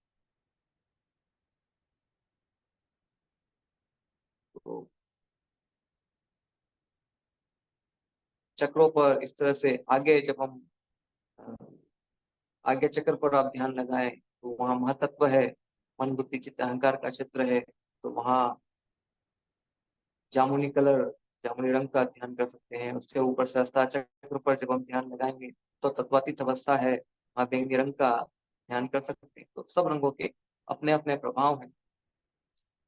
तो चक्रों पर इस तरह से आगे जब हम अ, आगे चक्र पर आप ध्यान लगाएं तो वहाँ महतत्व है, मन बुद्धि चित्त अहंकार का क्षेत्र है, तो वहाँ जामुनी कलर, जामुनी रंग का ध्यान कर सकते हैं। उससे ऊपर सहस्त्र चक्र पर जब हम ध्यान लगाएंगे तो तत्वातीत अवस्था है, वहाँ बैंगनी रंग का ध्यान कर सकते हैं। तो सब रंगों के अपने अपने प्रभाव हैं।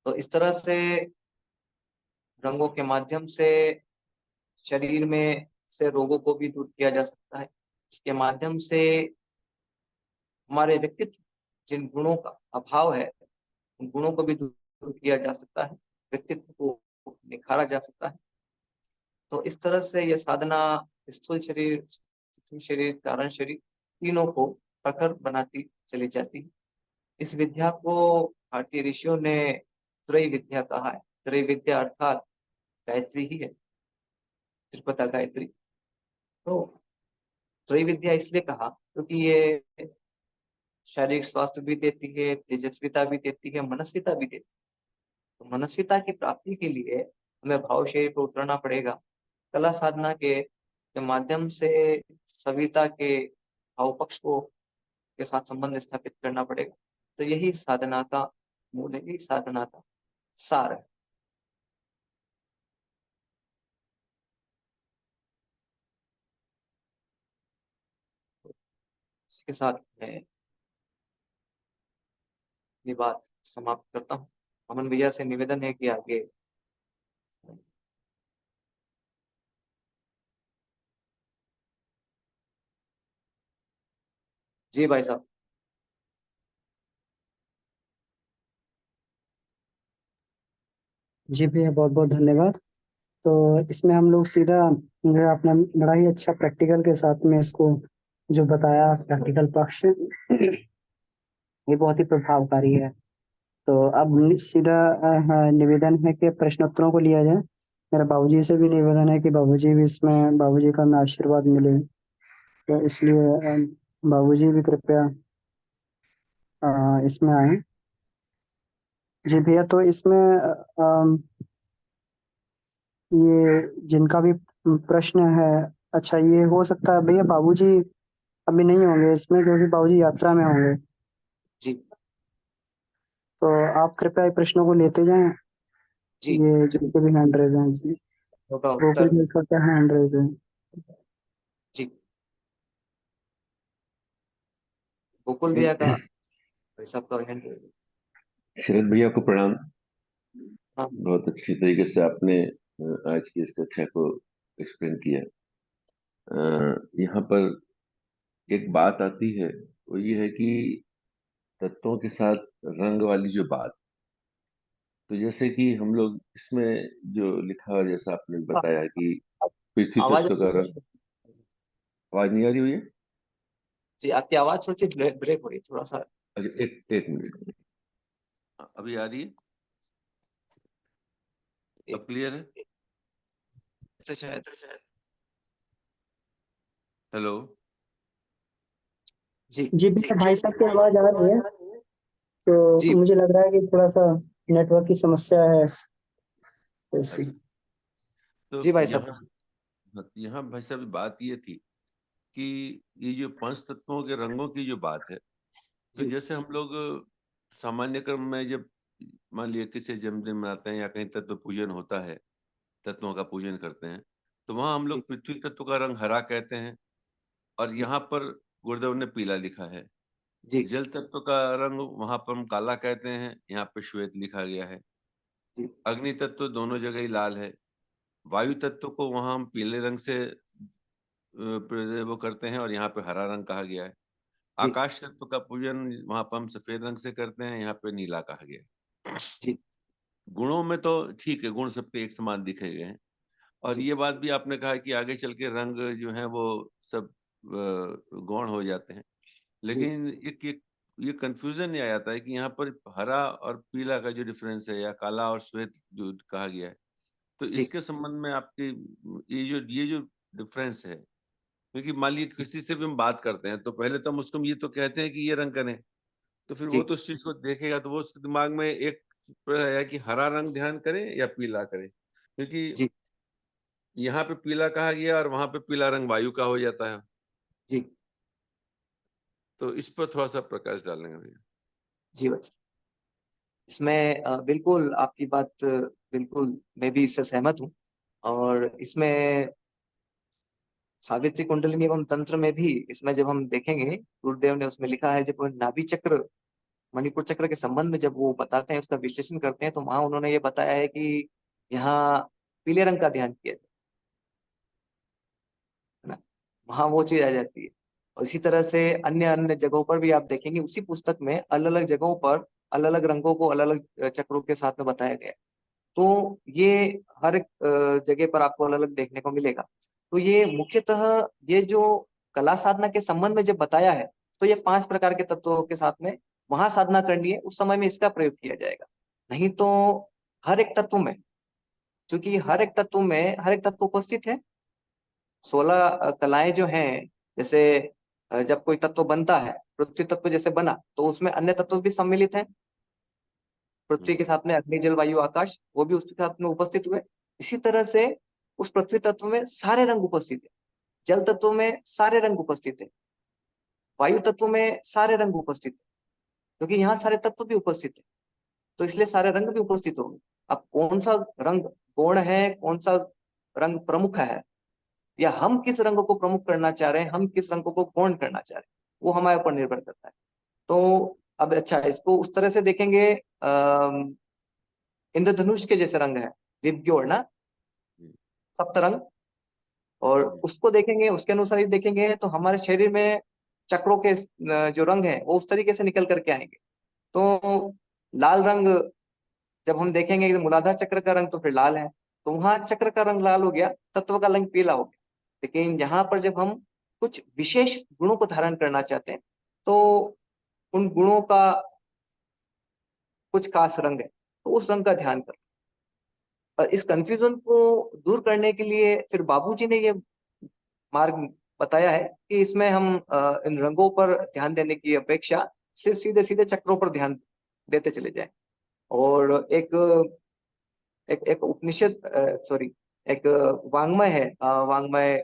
तो इस तरह से रंगों के माध्यम से शरीर में से रोगों को भी दूर किया जा सकता है। इसके माध्यम से हमारे व्यक्तित्व जिन गुणों का अभाव है उन गुणों को भी दूर किया जा सकता है, व्यक्तित्व को निखारा जा सकता है। तो इस तरह से यह साधना स्थूल शरीर, सूक्ष्म शरीर, कारण शरीर तीनों को प्रखर बनाती चली जाती है। इस विद्या को भारतीय ऋषियों ने त्रय विद्या कहा है। त्रय विद्या अर्थात गायत्री ही है, त्रिपदा गायत्री। तो त्रय विद्या इसलिए कहा क्योंकि ये शारीरिक स्वास्थ्य भी देती है, तेजस्विता भी देती है, मनस्विता भी देती है। तो मनस्विता की प्राप्ति के लिए हमें भाव शरीर पर उतरना पड़ेगा। कला साधना के माध्यम से सविता के भाव पक्ष को के साथ संबंध स्थापित करना पड़ेगा। तो यही साधना का मूल है, यही साधना का सार है। इसके साथ मैं ये बात समाप्त करता हूँ। अमन भैया से निवेदन है कि आगे। जी भाई साहब। जी भैया, बहुत बहुत धन्यवाद। तो इसमें हम लोग सीधा जो है आपने बड़ा ही अच्छा प्रैक्टिकल के साथ में इसको जो बताया, प्रैक्टिकल पक्ष ये बहुत ही प्रभावकारी है। तो अब सीधा निवेदन है कि प्रश्नोत्तरों को लिया जाए। मेरा बाबूजी से भी निवेदन है कि बाबूजी भी इसमें, बाबूजी का हमें आशीर्वाद मिले। तो इसलिए बाबूजी भी कृपया इसमें आए। जी भैया, तो इसमें ये जिनका भी प्रश्न है, अच्छा ये हो सकता है भैया बाबूजी अभी नहीं होंगे इसमें क्योंकि बाबूजी यात्रा में होंगे। जी तो आप कृपया ये प्रश्नों को लेते जाएं। जी। ये जिनके भी हैंड रेज हैं जी, होगा गोकुल उत्तर। जी का क्या हैंड रेज है? जी, गोकुल भैया का, भाई साहब का hand है। शरद भैया को प्रणाम। हाँ बहुत अच्छी तरीके से आपने आज की इस कक्षा को एक्सप्लेन किया। यहाँ पर एक बात आती है, वो ये है कि तत्वों के साथ रंग वाली जो बात, तो जैसे कि हम लोग इसमें जो लिखा हुआ, जैसा आपने हाँ, बताया कि पृथ्वी आवाज। तत्व का रंग। आवाज नहीं आ रही हुई है? जी, आपकी आवाज थोड़ी सी ब्रेक हो रही है थोड़ा सा। अच्छा, एक मिनट। अभी आ रही है? अब क्लियर है? अच्छा शायद। हेलो। जी जी भैया, भाई साहब की आवाज आ रही है। जी तो मुझे लग रहा है कि थोड़ा सा नेटवर्क की समस्या है ऐसी। अच्छा, तो जी भाई साहब। यहाँ भाई साहब बात ये थी कि ये जो पंच तत्वों के रंगों की जो बात है, तो जी जैसे हम लोग सामान्य क्रम में जब मान लिया किसी जन्मदिन मनाते हैं या कहीं तत्व पूजन होता है, तत्वों का पूजन करते हैं, तो वहां हम जी लोग पृथ्वी तत्व का रंग हरा कहते हैं, और जी यहाँ पर गुरुदेव ने पीला लिखा है। जी जल तत्व का रंग वहां पर हम काला कहते हैं, यहाँ पे श्वेत लिखा गया है। जी अग्नि तत्व दोनों जगह ही लाल है। वायु तत्व को वहां हम पीले रंग से वो करते हैं, और यहाँ पे हरा रंग कहा गया है। जी आकाश तत्व का पूजन वहां पर हम सफेद रंग से करते हैं, यहाँ पे नीला कहा गया है। जी गुणों में तो ठीक है, गुण सबके एक समान दिखे गए हैं। और जी ये बात भी आपने कहा कि आगे चल के रंग जो है वो सब गौण हो जाते हैं। जी लेकिन ये कंफ्यूजन ये आ जाता है कि यहाँ पर हरा और पीला का जो डिफरेंस है, या काला और श्वेत जो कहा गया है, तो जी इसके संबंध में आपकी ये जो डिफरेंस है, क्योंकि मान लीजिए किसी से भी हम बात करते हैं तो पहले तो हम उसको ये तो कहते हैं कि ये रंग करें, तो फिर वो जी तो उस चीज को देखेगा, तो वो उसके दिमाग में एक है कि हरा रंग ध्यान करें या पीला करें, क्योंकि जी यहाँ पे पीला कहा गया और वहां पे पीला रंग वायु का हो जाता है। जी तो इस पर थोड़ा सा प्रकाश डालेंगे भैया। जी बस इसमें बिल्कुल आपकी बात बिल्कुल मैं भी इससे सहमत हूँ। और इसमें सावित्री कुंडलिनी एवं तंत्र में भी इसमें जब हम देखेंगे गुरुदेव ने उसमें लिखा है, जब नाभि चक्र मणिपुर चक्र के संबंध में जब वो बताते हैं, उसका विश्लेषण करते हैं, तो वहां उन्होंने ये बताया है कि यहाँ पीले रंग का ध्यान किया जाए, है ना, वहां वो चीज आ जाती है। और इसी तरह से अन्य अन्य जगहों पर भी आप देखेंगे उसी पुस्तक में अलग अलग जगहों पर अलग अलग रंगों को अलग अलग चक्रों के साथ में बताया गया है। तो ये हर एक जगह पर आपको अलग अलग देखने को मिलेगा। तो ये मुख्यतः ये जो कला साधना के संबंध में जब बताया है, तो ये 5 प्रकार के तत्वों के साथ में वहां साधना करनी है, उस समय में इसका प्रयोग किया जाएगा। नहीं तो हर एक तत्व में, क्योंकि हर एक तत्व उपस्थित है। 16 कलाएं जो हैं, जैसे जब कोई तत्व बनता है, पृथ्वी तत्व जैसे बना, तो उसमें अन्य तत्व भी सम्मिलित हैं। पृथ्वी के साथ में अग्नि जल वायु आकाश, वो भी उसके साथ में उपस्थित हुए। इसी तरह से उस पृथ्वी तत्व में सारे रंग उपस्थित है, जल तत्व में सारे रंग उपस्थित है, वायु तत्व में सारे रंग उपस्थित है, क्योंकि यहाँ सारे तत्व भी उपस्थित है, तो इसलिए सारे रंग भी उपस्थित होंगे। अब कौन सा रंग गौण है, कौन सा रंग प्रमुख है, या हम किस रंग को प्रमुख करना चाह रहे हैं, हम किस रंग को गौण करना चाह रहे हैं, वो हमारे ऊपर निर्भर करता है। तो अब अच्छा, इसको उस तरह से देखेंगे, इंद्रधनुष के जैसे रंग है विबग्योर ना, सप्तरंग, और उसको देखेंगे, उसके अनुसार ही देखेंगे तो हमारे शरीर में चक्रों के जो रंग है वो उस तरीके से निकल करके आएंगे। तो लाल रंग जब हम देखेंगे कि मूलाधार चक्र का रंग तो फिर लाल है, तो वहां चक्र का रंग लाल हो गया, तत्व का रंग पीला हो गया। लेकिन यहाँ पर जब हम कुछ विशेष गुणों को धारण करना चाहते हैं, तो उन गुणों का कुछ खास रंग है, तो उस रंग का ध्यान कर। और इस कंफ्यूजन को दूर करने के लिए फिर बाबूजी ने ये मार्ग बताया है कि इसमें हम इन रंगों पर ध्यान देने की अपेक्षा सिर्फ सीधे सीधे चक्रों पर ध्यान देते चले जाएं। और एक एक एक उपनिषद, सॉरी, एक वांग्मय है, वांग्मय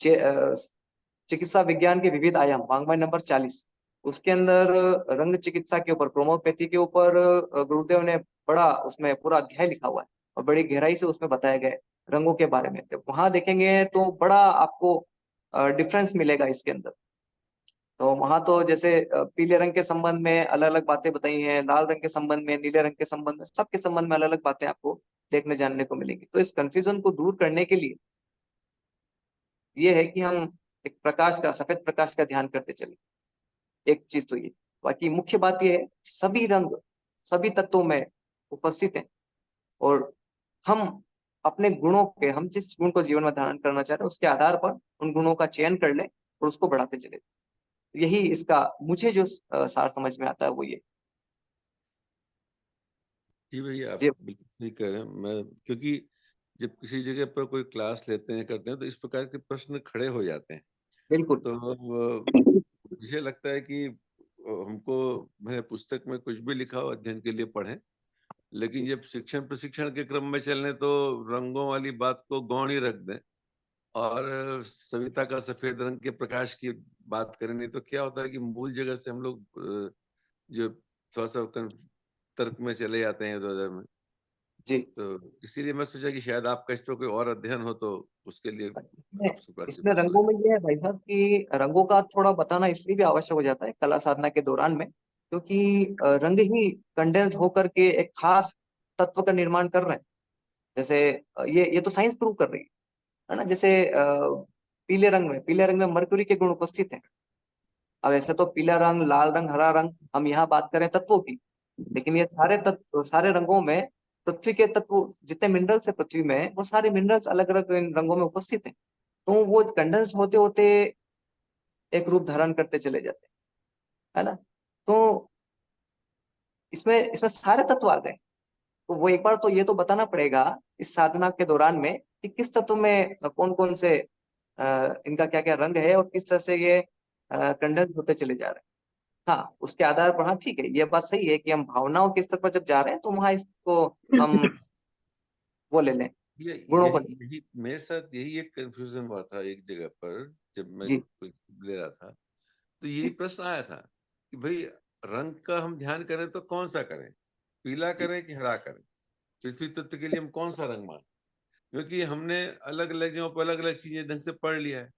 चिकित्सा विज्ञान के विविध आयाम, वांग्मय नंबर 40। उसके अंदर रंग चिकित्सा के ऊपर, क्रोमोपैथी के ऊपर गुरुदेव ने बड़ा उसमें पूरा अध्याय लिखा हुआ है, और बड़ी गहराई से उसमें बताया गया है रंगों के बारे में। तो वहां देखेंगे तो बड़ा आपको डिफरेंस मिलेगा इसके अंदर। तो वहां तो जैसे पीले रंग के संबंध में अलग अलग बातें बताई हैं, लाल रंग के संबंध में, नीले रंग के संबंध में, सबके संबंध में अलग अलग बातें आपको देखने जानने को मिलेंगी। तो इस कंफ्यूजन को दूर करने के लिए ये है कि हम एक प्रकाश का, सफेद प्रकाश का ध्यान करते चले। एक चीज तो ये, बाकी मुख्य बात ये है सभी रंग सभी तत्वों में उपस्थित हैं, और हम अपने गुणों के, हम जिस गुण को जीवन में धारण करना चाहते हैं उसके आधार पर उन गुणों का चयन कर लें और उसको बढ़ाते चले। यही इसका मुझे जो सार समझ में आता है वो ये। जी भैया, आप जी बिल्कुल सही कह रहे हैं। मैं क्योंकि जब किसी जगह पर कोई क्लास लेते हैं, करते हैं, तो इस प्रकार के प्रश्न खड़े हो जाते हैं। बिल्कुल। तो मुझे लगता है कि हमको भले पुस्तक में कुछ भी लिखा हो अध्ययन के लिए पढ़ें, लेकिन जब शिक्षण प्रशिक्षण के क्रम में चलने तो रंगों वाली बात को गौण ही रख दें, और सविता का सफेद रंग के प्रकाश की बात करें। नहीं तो क्या होता है कि मूल जगह से हम लोग जो थोड़ा सा तर्क में चले जाते हैं इधर उधर में। जी, तो इसीलिए मैं सोचा कि शायद आपका इस पर कोई और अध्ययन हो, तो उसके लिए इसमें आपसे बातचीत इसमें पूछ रंगों लें। में ये है भाई साहब कि रंगों का थोड़ा बताना इसलिए भी आवश्यक हो जाता है कला साधना के दौरान में, क्योंकि रंग ही कंडेंस होकर के एक खास तत्व का निर्माण कर रहे हैं। जैसे ये तो साइंस प्रूव कर रही है ना। जैसे पीले रंग में मरक्यूरी के गुण उपस्थित हैं। अब ऐसे तो पीला रंग, लाल रंग, हरा रंग, हम यहाँ बात करें तत्वों की, लेकिन ये सारे तत्व, सारे रंगों में पृथ्वी के तत्व जितने मिनरल्स है पृथ्वी में, वो सारे मिनरल्स अलग अलग इन रंगों में उपस्थित हैं। तो वो कंडेंस होते होते एक रूप धारण करते चले जाते हैं, है ना। तो इसमें इसमें सारे तत्व आ गए। तो वो एक बार तो ये तो बताना पड़ेगा इस साधना के दौरान में कि किस तत्व में कौन कौन से इनका क्या क्या रंग है, और किस तरह से ये कंडेंस होते चले जा रहे हैं। हाँ, उसके आधार पर, हाँ ठीक है, ये बात सही है कि हम भावनाओं के स्तर पर जब जा रहे हैं तो वहां इसको हम वो ले लें, ये गुणों पर। यही मेरे साथ यही एक कंफ्यूजन हुआ था एक जगह पर, जब मैं जी कुछ ले रहा था तो यही प्रश्न आया था कि भाई रंग का हम ध्यान करें तो कौन सा करें, पीला जी करें कि हरा करें, पृथ्वी तत्व के लिए हम कौन सा रंग माने, क्योंकि हमने अलग अलग जगहों पर अलग अलग चीजें ढंग से पढ़ लिया है।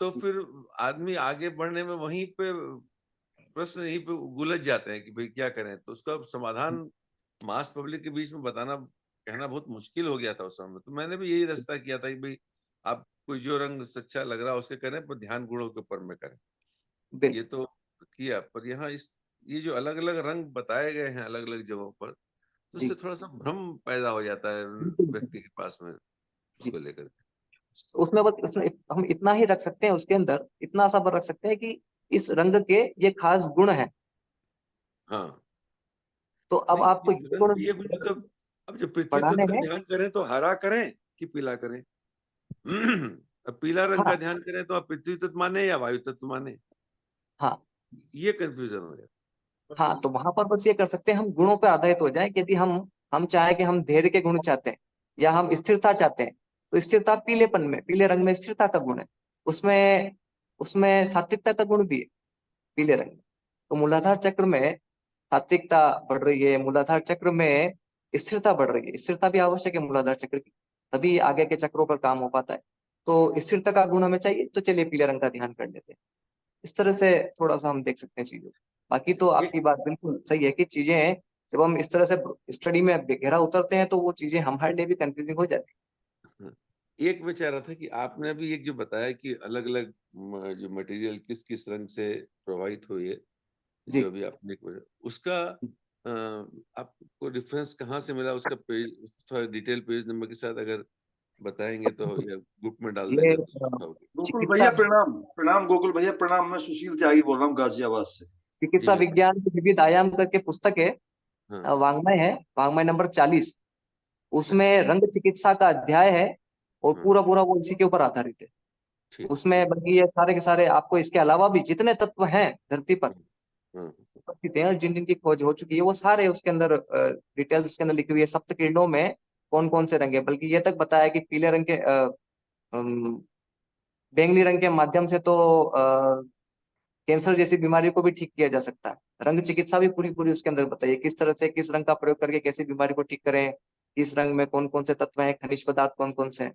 तो फिर आदमी आगे बढ़ने में वहीं पे प्रश्न यहीं पे उलझ जाते हैं कि भाई क्या करें। तो उसका समाधान मास पब्लिक के बीच में बताना, कहना बहुत मुश्किल हो गया था उस समय। तो मैंने भी यही रास्ता किया था कि भाई आप कोई जो रंग अच्छा लग रहा है उसके करें, पर ध्यान गुणों के ऊपर में करें। ये बिल्कुल। तो किया, पर यहाँ ये जो अलग अलग रंग बताए गए हैं अलग अलग जगहों पर, तो जी उससे थोड़ा सा भ्रम पैदा हो जाता है बिल्कुल। व्यक्ति के पास में जी उसको लेकर। उसमें बस उसमें हम इतना ही रख सकते हैं, उसके अंदर इतना सा पर रख सकते हैं कि इस रंग के ये खास गुण है। हाँ, तो अब नहीं आपको इस ये रंग गुण की ये गुण मतलब, अब जब पृथ्वी बढ़ाने तत्व का हैं। ध्यान करें तो हरा करें कि पीला करें। अब पीला रंग का हाँ ध्यान करें तो आप पृथ्वी तत्व माने या वायु तत्व माने, हाँ ये कंफ्यूजन हो जाता हाँ, तो वहां पर बस ये कर सकते हैं, हम गुणों पे आधारित हो जाए कि यदि हम चाहे कि हम धैर्य के गुण चाहते हैं या हम स्थिरता चाहते हैं, तो स्थिरता पीलेपन में, पीले रंग में स्थिरता का गुण है। उसमें उसमें सात्विकता का गुण भी है पीले रंग में। तो मूलाधार चक्र में सात्विकता बढ़ रही है, मूलाधार चक्र में स्थिरता बढ़ रही है। स्थिरता भी आवश्यक है मूलाधार चक्र की, तभी आगे के चक्रों पर काम हो पाता है। तो स्थिरता का गुण हमें चाहिए, तो चलिए पीले रंग का ध्यान कर लेते हैं। इस तरह से थोड़ा सा हम देख सकते हैं चीजों को। बाकी तो है। आपकी बात बिल्कुल सही है कि चीजें जब हम इस तरह से स्टडी में गहरा उतरते हैं तो वो चीजें हमारे लिए भी कंफ्यूजिंग हो जाती हाँ, एक मैं चाह रहा था कि आपने भी एक जो बताया कि अलग अलग जो मटेरियल किस किस रंग से प्रभावित हुई है, है। जी जो अभी आपने उसका आपको रेफरेंस कहाँ से मिला, उसका पेज थोड़ा डिटेल पेज नंबर के साथ अगर बताएंगे तो, या ग्रुप में डाल ये देंगे तो सुविधा होगी। गोकुल चिकित्सा भैया प्रणाम। प्रणाम गोकुल भैया प्रणाम। मैं सुशील त्यागी बोल रहा हूँ गाजियाबाद से। जी चिकित्सा बिल्कुल। विज्ञान के विविध आयाम करके पुस्तक है, हाँ वाङ्मय है, वाङ्मय नंबर 40। उसमें अच्छा। रंग चिकित्सा का अध्याय है और हाँ पूरा पूरा वो इसी के ऊपर आधारित है। ठीक उसमें ठीक। बल्कि ये सारे के सारे आपको इसके अलावा भी जितने तत्व हैं धरती पर हाँ हाँ उपस्थित हैं और जिन जिन की खोज हो चुकी है, वो सारे उसके अंदर डिटेल्स उसके अंदर लिखी हुई है। सप्त किरणों में कौन कौन से रंग है, बल्कि ये तक बताया कि पीले रंग के अम, बैंगनी रंग के माध्यम से तो कैंसर जैसी बीमारी को भी ठीक किया जा सकता है। रंग चिकित्सा भी पूरी पूरी उसके अंदर बताइए, किस तरह से किस रंग का प्रयोग करके कैसी बीमारी को ठीक करें, किस रंग में कौन कौन से तत्व हैं, खनिज पदार्थ कौन कौन से हैं।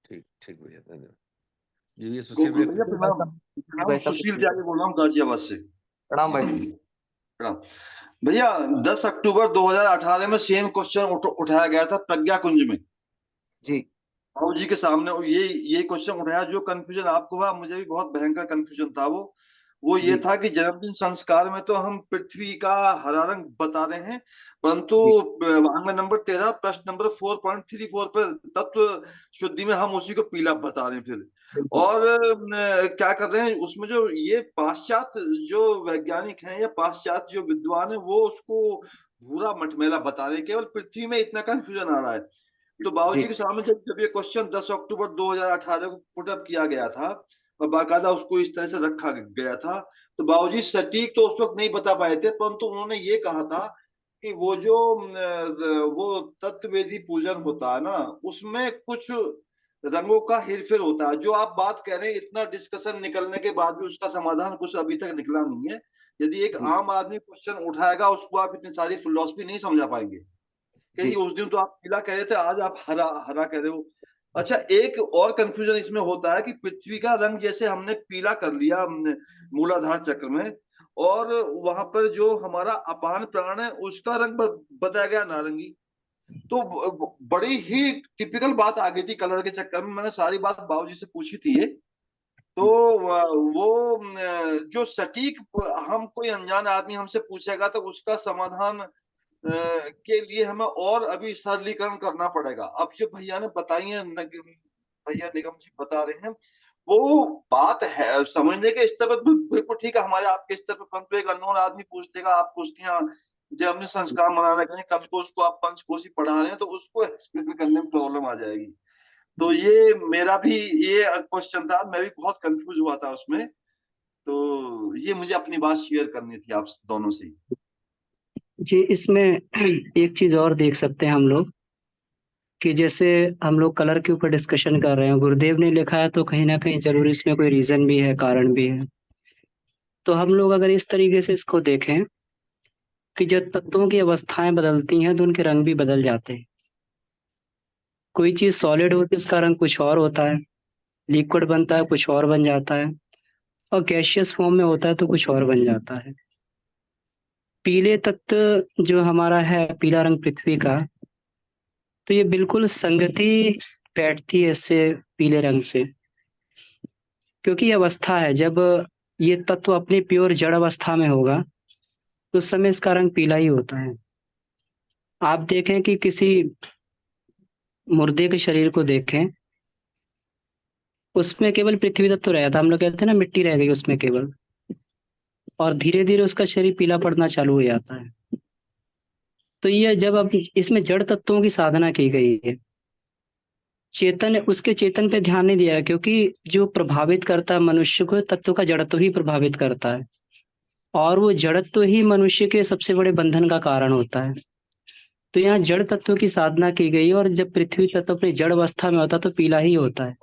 ठीक ठीक भैया, धन्यवाद जी। ये सुशील गोकुल भैया भैया जी भाई प्रणाम। साहब। जी प्रणाम भाई साहब सुशील बिल्कुल। त्यागी बोल रहा हूँ गाजियाबाद से। प्रणाम भाई साहब। प्रणाम भैया। 10 अक्टूबर 2018 में सेम क्वेश्चन उठाया गया था प्रज्ञा कुंज में, जी बाबू जी के सामने। ये क्वेश्चन उठाया। जो कंफ्यूजन आपको हुआ, मुझे भी बहुत भयंकर कंफ्यूजन था। वो ये जी था कि जन्मदिन संस्कार में तो हम पृथ्वी का हरा रंग बता रहे हैं, परंतु जी अंक नंबर 13 प्रश्न नंबर 4.34 पर तत्व शुद्धि में हम उसी को पीला बता रहे हैं फिर। बिल्कुल। और क्या कर रहे हैं उसमें, जो ये पाश्चात्य जो वैज्ञानिक हैं या पाश्चात्य जो विद्वान है, वो उसको भूरा मटमैला बता रहे हैं। केवल पृथ्वी में इतना कंफ्यूजन आ रहा है। तो बाबूजी जी के सामने जब जब ये क्वेश्चन 10 अक्टूबर 2018 को पुटअप किया गया था और बाकायदा उसको इस तरह से रखा गया था, तो बाबूजी सटीक तो उस वक्त नहीं बता पाए थे, परंतु उन्होंने ये कहा था कि वो जो वो तत्ववेदी पूजन होता है ना, उसमें कुछ रंगों का हेरफेर होता है। जो आप बात कह रहे हैं, इतना डिस्कशन निकलने के बाद भी उसका समाधान कुछ अभी तक निकला नहीं है। यदि एक जी आम आदमी क्वेश्चन उठाएगा, उसको आप इतनी सारी फिलोसफी नहीं समझा पाएंगे। कि जी जी उस दिन तो आप पीला कह रहे थे, आज आप हरा हरा कह रहे हो। अच्छा, एक और कंफ्यूजन इसमें होता है कि पृथ्वी का रंग जैसे हमने पीला कर लिया हमने मूलाधार चक्र में, और वहां पर जो हमारा अपान प्राण है उसका रंग बताया गया नारंगी। तो बड़ी ही टिपिकल बात आ गई थी कलर के चक्कर में। मैंने सारी बात बाबूजी से पूछी थी ये। तो वो जो सटीक, हम कोई अनजान आदमी हमसे पूछेगा तो उसका समाधान के लिए हमें और अभी सरलीकरण करना पड़ेगा। अब जो भैया ने बताई है, भैया निगम जी बता रहे हैं, वो बात है समझने के स्तर पर बिल्कुल ठीक है, हमारे आपके स्तर पर। परंतु एक अननोन आदमी पूछ देगा, आपको उसके यहाँ जब हमने संस्कार मनाना कहें, कल को उसको आप पंचकोशी पढ़ा रहे हैं, तो उसको एक्सप्लेन करने में प्रॉब्लम आ जाएगी। तो ये मेरा भी ये क्वेश्चन था, मैं भी बहुत कंफ्यूज हुआ था उसमें। तो ये मुझे अपनी बात शेयर करनी थी आप दोनों से। जी इसमें एक चीज और देख सकते हैं हम लोग कि जैसे हम लोग कलर के ऊपर डिस्कशन कर रहे हैं, गुरुदेव ने लिखा है तो कहीं ना कहीं जरूर इसमें कोई रीजन भी है, कारण भी है। तो हम लोग अगर इस तरीके से इसको देखें कि जब तत्वों की अवस्थाएं बदलती हैं तो उनके रंग भी बदल जाते हैं। कोई चीज सॉलिड होती है उसका रंग कुछ और होता है, लिक्विड बनता है कुछ और बन जाता है, और गैसियस फॉर्म में होता है तो कुछ और बन जाता है। पीले तत्व जो हमारा है, पीला रंग पृथ्वी का, तो ये बिल्कुल संगति बैठती है इससे, पीले रंग से। क्योंकि ये अवस्था है, जब ये तत्व अपनी प्योर जड़ अवस्था में होगा तो उस समय इसका रंग पीला ही होता है। आप देखें कि किसी मुर्दे के शरीर को देखें, उसमें केवल पृथ्वी तत्व रहता, हम लोग कहते हैं ना मिट्टी रह गई उसमें केवल, और धीरे धीरे उसका शरीर पीला पड़ना चालू हो जाता है। तो ये जब अब इसमें जड़ तत्वों की साधना की गई है, चेतन, उसके चेतन पे ध्यान नहीं दिया है, क्योंकि जो प्रभावित करता है मनुष्य को, तत्व का जड़त्व ही प्रभावित करता है, और वो जड़त्व ही मनुष्य के सबसे बड़े बंधन का कारण होता है। तो यहाँ जड़ तत्व की साधना की गई, और जब पृथ्वी तत्व अपनी जड़ अवस्था में होता है तो पीला ही होता है।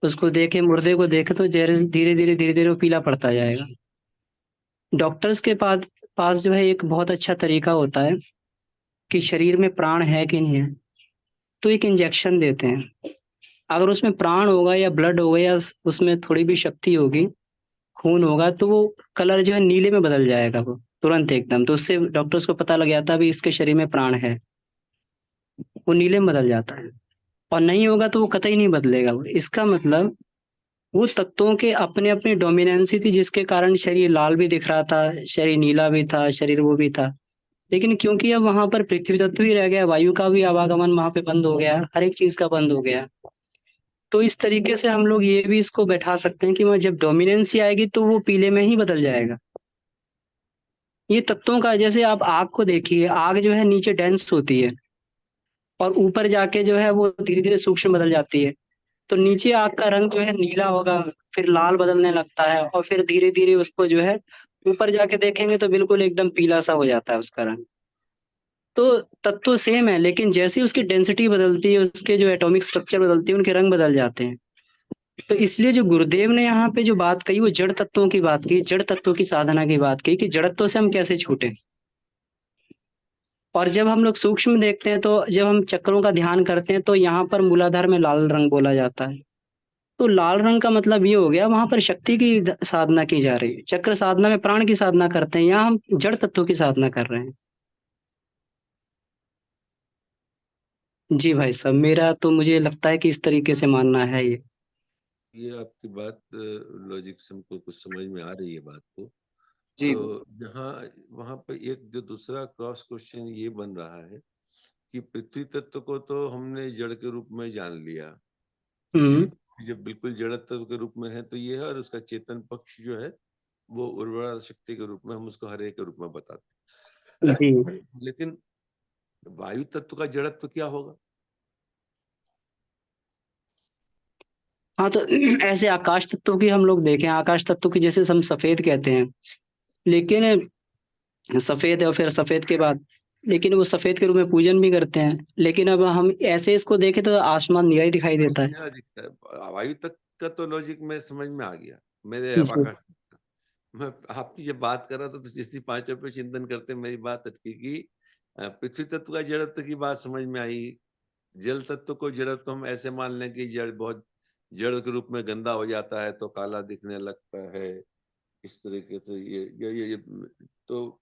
उसको देखे, मुर्दे को देखे तो धीरे धीरे धीरे धीरे वो पीला पड़ता जाएगा। डॉक्टर्स के पास जो है एक बहुत अच्छा तरीका होता है कि शरीर में प्राण है कि नहीं है, तो एक इंजेक्शन देते हैं। अगर उसमें प्राण होगा या ब्लड होगा या उसमें थोड़ी भी शक्ति होगी, खून होगा, तो वो कलर जो है नीले में बदल जाएगा, वो तुरंत एकदम। तो उससे डॉक्टर्स को पता लग जाता है भी इसके शरीर में प्राण है, वो नीले में बदल जाता है। और नहीं होगा तो वो कतई नहीं बदलेगा। वो इसका मतलब वो तत्वों के अपने अपने डोमिनेंसी थी, जिसके कारण शरीर लाल भी दिख रहा था, शरीर नीला भी था, शरीर वो भी था। लेकिन क्योंकि अब वहां पर पृथ्वी तत्व ही रह गया, वायु का भी आवागमन वहां पे बंद हो गया, हर एक चीज का बंद हो गया। तो इस तरीके से हम लोग ये भी इसको बैठा सकते हैं कि वह जब डोमिनेंसी आएगी तो वो पीले में ही बदल जाएगा। ये तत्वों का, जैसे आप आग को देखिए, आग जो है नीचे डेंस होती है और ऊपर जाके जो है वो धीरे धीरे सूक्ष्म बदल जाती है। तो नीचे आग का रंग जो है नीला होगा, फिर लाल बदलने लगता है, और फिर धीरे धीरे उसको जो है ऊपर जाके देखेंगे तो बिल्कुल एकदम पीला सा हो जाता है उसका रंग। तो तत्व सेम है, लेकिन जैसे ही उसकी डेंसिटी बदलती है, उसके जो एटॉमिक स्ट्रक्चर बदलती है, उनके रंग बदल जाते हैं। तो इसलिए जो गुरुदेव ने यहाँ पे जो बात कही, वो जड़ तत्वों की बात की, जड़ तत्वों की साधना की बात की, कि जड़त्व से हम कैसे छूटे। और जब हम लोग सूक्ष्म देखते हैं, तो जब हम चक्रों का ध्यान करते हैं, तो यहाँ पर मूलाधार में लाल रंग बोला जाता है। तो लाल रंग का मतलब ये हो गया, वहां पर शक्ति की साधना की जा रही है। चक्र साधना में प्राण की साधना करते हैं, यहाँ हम जड़ तत्वों की साधना कर रहे हैं। जी भाई साहब, मेरा तो मुझे लगता है कि इस तरीके से मानना है ये। आपकी बात लॉजिक से हमको कुछ समझ में आ रही है बात को। जी तो यहाँ वहां पे एक जो दूसरा क्रॉस क्वेश्चन ये बन रहा है कि पृथ्वी तत्व को तो हमने जड़ के रूप में जान लिया, ठीक है, जब बिल्कुल जड़ तत्व के रूप में है तो ये है, और उसका चेतन पक्ष जो है वो उर्वरा शक्ति के रूप में हम उसको हरे के रूप में बताते जी हैं। लेकिन वायु तत्व का जड़त्व क्या होगा? हाँ, तो ऐसे आकाश तत्व की हम लोग देखें, आकाश तत्व की जैसे हम सफेद कहते हैं, लेकिन सफेद है, और फिर सफेद के बाद, लेकिन वो सफेद के रूप में पूजन भी करते हैं। लेकिन अब हम ऐसे इसको देखें तो आसमान नीला ही दिखाई देता है। मेरा दिखता है वायु तत्व का तो लॉजिक में समझ में आ गया मेरे। जी आकाश तत्व का मैं आपकी जब बात कर रहा था तो जिस पांचों पे चिंतन करते मेरी बात अटकी कि पृथ्वी तत्व का जड़त्व की बात समझ में आई। जल तत्व को जड़त्व हम ऐसे मान लें कि जड़ बहुत जड़ के रूप में गंदा हो जाता है तो काला दिखने लगता है, इस तरीके से ये तो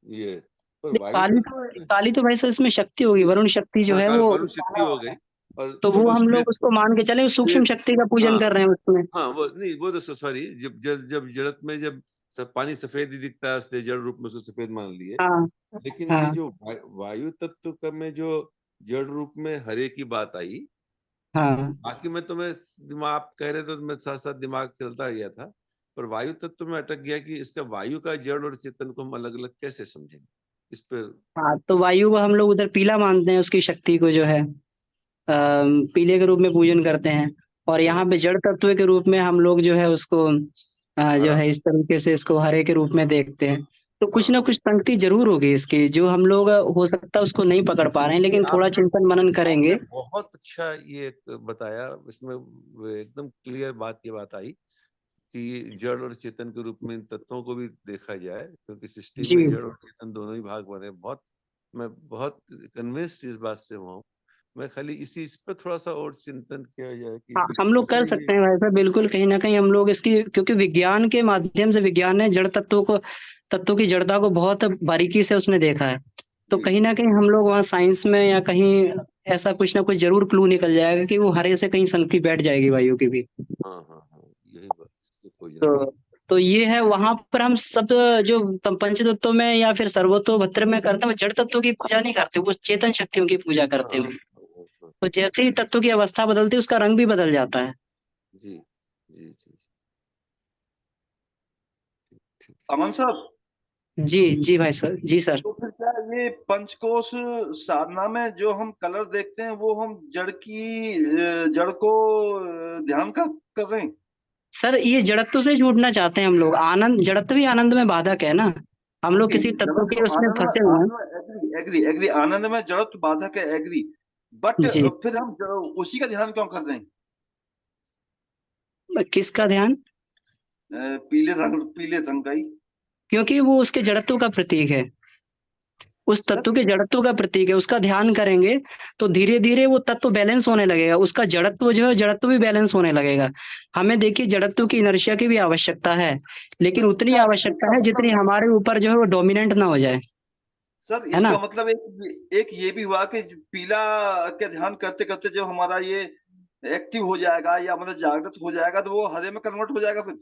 ये पर वायु तत्व। काली तो भाई साहब इसमें शक्ति होगी, वरुण शक्ति जो हाँ, है वो वरुण शक्ति काला हो होगा। गई। और तो वो वो हम लोग श्वेत उसको मान के चले, सूक्ष्म श्वेत शक्ति का पूजन हाँ कर रहे हैं उसमें। हाँ, वो नहीं, वो तो सॉरी, जब जब जब जड़त में जब सब पानी सफेद ही दिखता है इसलिए जड़ रूप में उसको सफेद मान लिए। हाँ लेकिन ये हाँ जो वायु तत्व का में जो जड़ रूप में हरे की बात आई, हाँ। बाकी में तो मैं दिमाग आप कह रहे थे तो मैं साथ साथ दिमाग चलता गया था, पर वायु तत्व में अटक गया कि इसका वायु का जड़ और चेतन को हम अलग अलग कैसे समझेंगे इस पर। हाँ, तो वायु को हम लोग उधर पीला मानते हैं, उसकी शक्ति को जो है पीले के रूप में पूजन करते हैं। और यहाँ पे जड़ तत्व के रूप में हम लोग जो है उसको जो हरा है इस तरीके से इसको हरे के रूप में देखते हैं। तो कुछ ना कुछ पंक्ति जरूर होगी इसकी, जो हम लोग हो सकता है उसको नहीं पकड़ पा रहे हैं, लेकिन थोड़ा आपने चिंतन मनन करेंगे। आपने बहुत अच्छा ये बताया, इसमें एकदम क्लियर ये बात आई कि जड़ और चेतन के रूप में इन तत्वों को भी देखा जाए, क्योंकि सृष्टि जी में जड़ और चेतन दोनों ही भाग बने। मैं बहुत कन्विंस्ड इस बात से हुआ हूँ। मैं खाली इस पर थोड़ा सा और चिंतन किया जाए कि हाँ, हम लोग कर इसमें सकते हैं वैसा, बिल्कुल। कहीं ना कहीं हम लोग इसकी, क्योंकि विज्ञान के माध्यम से, विज्ञान ने जड़ तत्वों की जड़ता को बहुत बारीकी से उसने देखा है। तो जी कहीं ना जी कहीं हम लोग वहाँ साइंस में या कहीं ऐसा कुछ ना कुछ जरूर क्लू निकल जाएगा कि वो हरे से कहीं संगति बैठ जाएगी वायु की भी। हाँ हाँ हाँ, यही बात इसको खोजना। तो तो ये है, वहां पर हम सब जो पंच तत्वों में या फिर सर्वतोभद्र में करते हैं, वो जड़ तत्वों की पूजा नहीं करते, वो चेतन शक्तियों की पूजा करते हाँ हैं। हाँ, हाँ, हाँ, तो जैसे ही तत्व की अवस्था बदलती है, उसका रंग भी बदल जाता है। जी जी जी, ठीक। अमन सर, जी जी भाई सर, जी सर। तो फिर क्या ये पंचकोश साधना में जो हम कलर देखते हैं वो हम जड़ को ध्यान कर रहे हैं? सर ये जड़त्व से छूटना चाहते हैं हम लोग। आनंद, जड़त्व भी आनंद में बाधक है ना। हम लोग ओके, किसी तत्व जड़त्व के उसमें आनंद फंसे हुए हैं। में एग्री एग्री एग्री, आनंद में जड़त्व बाधक है, एग्री। बट जी, फिर हम उसी का ध्यान क्यों कर रहे हैं? किसका ध्यान? पीले रंग का ही। क्योंकि वो उसके जड़त्व का प्रतीक है, उस सर तत्व के जड़त्व का प्रतीक है। उसका ध्यान करेंगे तो धीरे धीरे वो तत्व बैलेंस होने लगेगा, उसका जड़त्व जो है, जड़त्व भी बैलेंस होने लगेगा। हमें देखिए, जड़त्व की इनर्शिया की भी आवश्यकता है, लेकिन सर उतनी क्या आवश्यकता इसका है जितनी मतलब? हमारे ऊपर जो है वो डोमिनेंट ना हो जाए, सर है ना। इसका मतलब एक ये भी हुआ कि पीला के ध्यान करते करते जब हमारा ये एक्टिव हो जाएगा या मतलब जागृत हो जाएगा तो वो हरे में कन्वर्ट हो जाएगा फिर?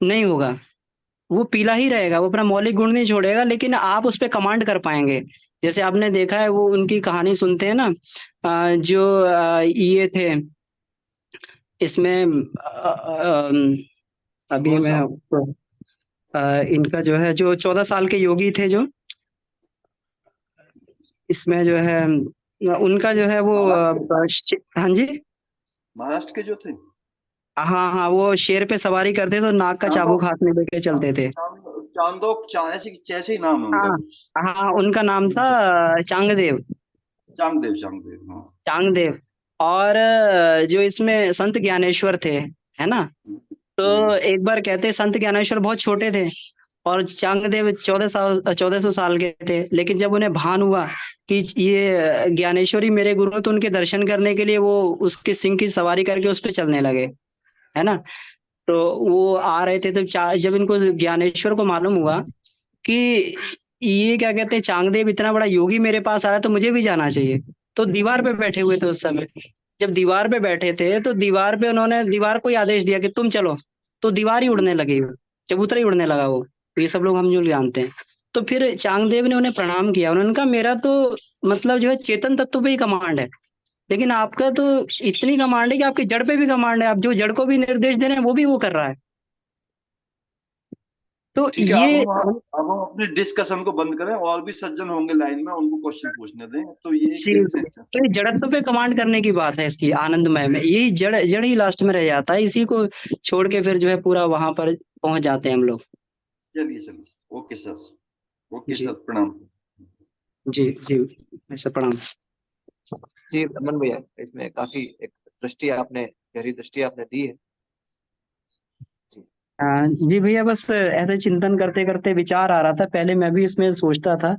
नहीं होगा, वो पीला ही रहेगा, वो अपना मौलिक गुण नहीं छोड़ेगा, लेकिन आप उस पे कमांड कर पाएंगे। जैसे आपने देखा है, वो उनकी कहानी सुनते हैं ना, जो ये थे इसमें, अभी कौन सा? मैं इनका जो है, जो 14 साल के योगी थे, जो इसमें जो है उनका जो है वो महाराष्ट्र हाँ जी। महाराष्ट्र के जो थे? हाँ हाँ, वो शेर पे सवारी करते तो नाक का चांदो चाबुक हाथ में लेके चलते थे। ऐसे ही नाम है उनका हाँ कुछ। हाँ, उनका नाम था चांगदेव। चांगदेव, हाँ। चांगदेव। और जो इसमें संत ज्ञानेश्वर थे, है ना। हम्म। तो एक बार कहते, संत ज्ञानेश्वर बहुत छोटे थे और चांगदेव 1400 साल के थे, लेकिन जब उन्हें भान हुआ कि ये ज्ञानेश्वरी मेरे गुरु हैं, तो उनके दर्शन करने के लिए वो उसके सिंह की सवारी करके उस पे चलने लगे, है ना। तो वो आ रहे थे, तो जब इनको ज्ञानेश्वर को मालूम हुआ कि ये क्या कहते हैं, चांगदेव इतना बड़ा योगी मेरे पास आ रहा है, तो मुझे भी जाना चाहिए। तो दीवार पे बैठे हुए थे उस समय। जब दीवार पे बैठे थे, तो दीवार पे उन्होंने दीवार को ही आदेश दिया कि तुम चलो, तो दीवार ही उड़ने लगी। चबूतरा ही उड़ने लगा वो। तो ये सब लोग हम जो जानते हैं। तो फिर चांगदेव ने उन्हें प्रणाम किया, उन्होंने कहा मेरा तो मतलब जो है चेतन तत्व पे ही कमांड है, लेकिन आपका तो इतनी कमांड है कि आपके जड़ पे भी कमांड है, आप जो जड़ को भी निर्देश दे रहे हैं वो भी वो कर रहा है। तो ठीक है, ये अब हम अपने डिस्कशन को बंद करें, और भी सज्जन होंगे लाइन में, उनको क्वेश्चन पूछने दें। तो ये जी, तो ये जड़त्व पे कमांड करने की बात है इसकी, आनंदमय में यही जड़ जड़ ही लास्ट में रह जाता है, इसी को छोड़ के फिर जो है पूरा वहां पर पहुंच जाते हैं हम लोग। चलिए चलिए, ओके सर, ओके जी सर, प्रणाम। जी जी, ऐसा प्रणाम। जी रमन भैया, इसमें काफी एक दृष्टि आपने, गहरी दृष्टि आपने दी है। जी जी भैया, बस ऐसे चिंतन करते करते विचार आ रहा था, पहले मैं भी इसमें सोचता था,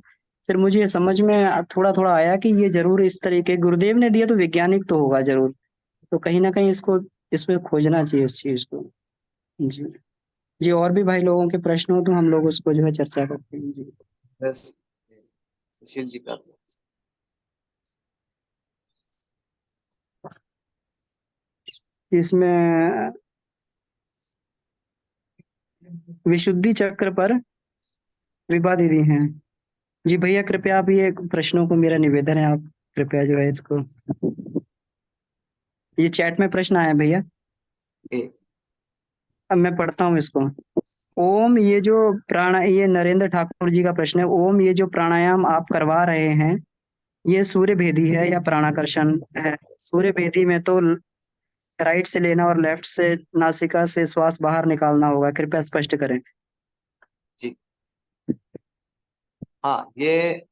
फिर मुझे ये समझ में थोड़ा थोड़ा आया कि ये जरूर इस तरीके गुरुदेव ने दिया, तो वैज्ञानिक तो होगा जरूर। तो कहीं ना कहीं इसको, इसमें खोजना चाहिए इस चीज को। जी जी, और भी भाई लोगों के प्रश्न हो तो हम लोग उसको जो है चर्चा करते हैं। जी बस सुशील जी का इसमें विशुद्धि चक्र पर विभा दीदी हैं। जी भैया, कृपया आप ये प्रश्नों को, मेरा निवेदन है, आप कृपया जो है इसको, ये चैट में प्रश्न आया है भैया, एक अब मैं पढ़ता हूँ इसको। ओम, ये जो ये नरेंद्र ठाकुर जी का प्रश्न है। ओम, ये जो प्राणायाम आप करवा रहे हैं, ये सूर्य भेदी है या प्राणाकर्षण है? सूर्य भेदी में तो राइट से लेना और लेफ्ट से नासिका से श्वास बाहर निकालना होगा, कृपया स्पष्ट करें। जी हाँ, ये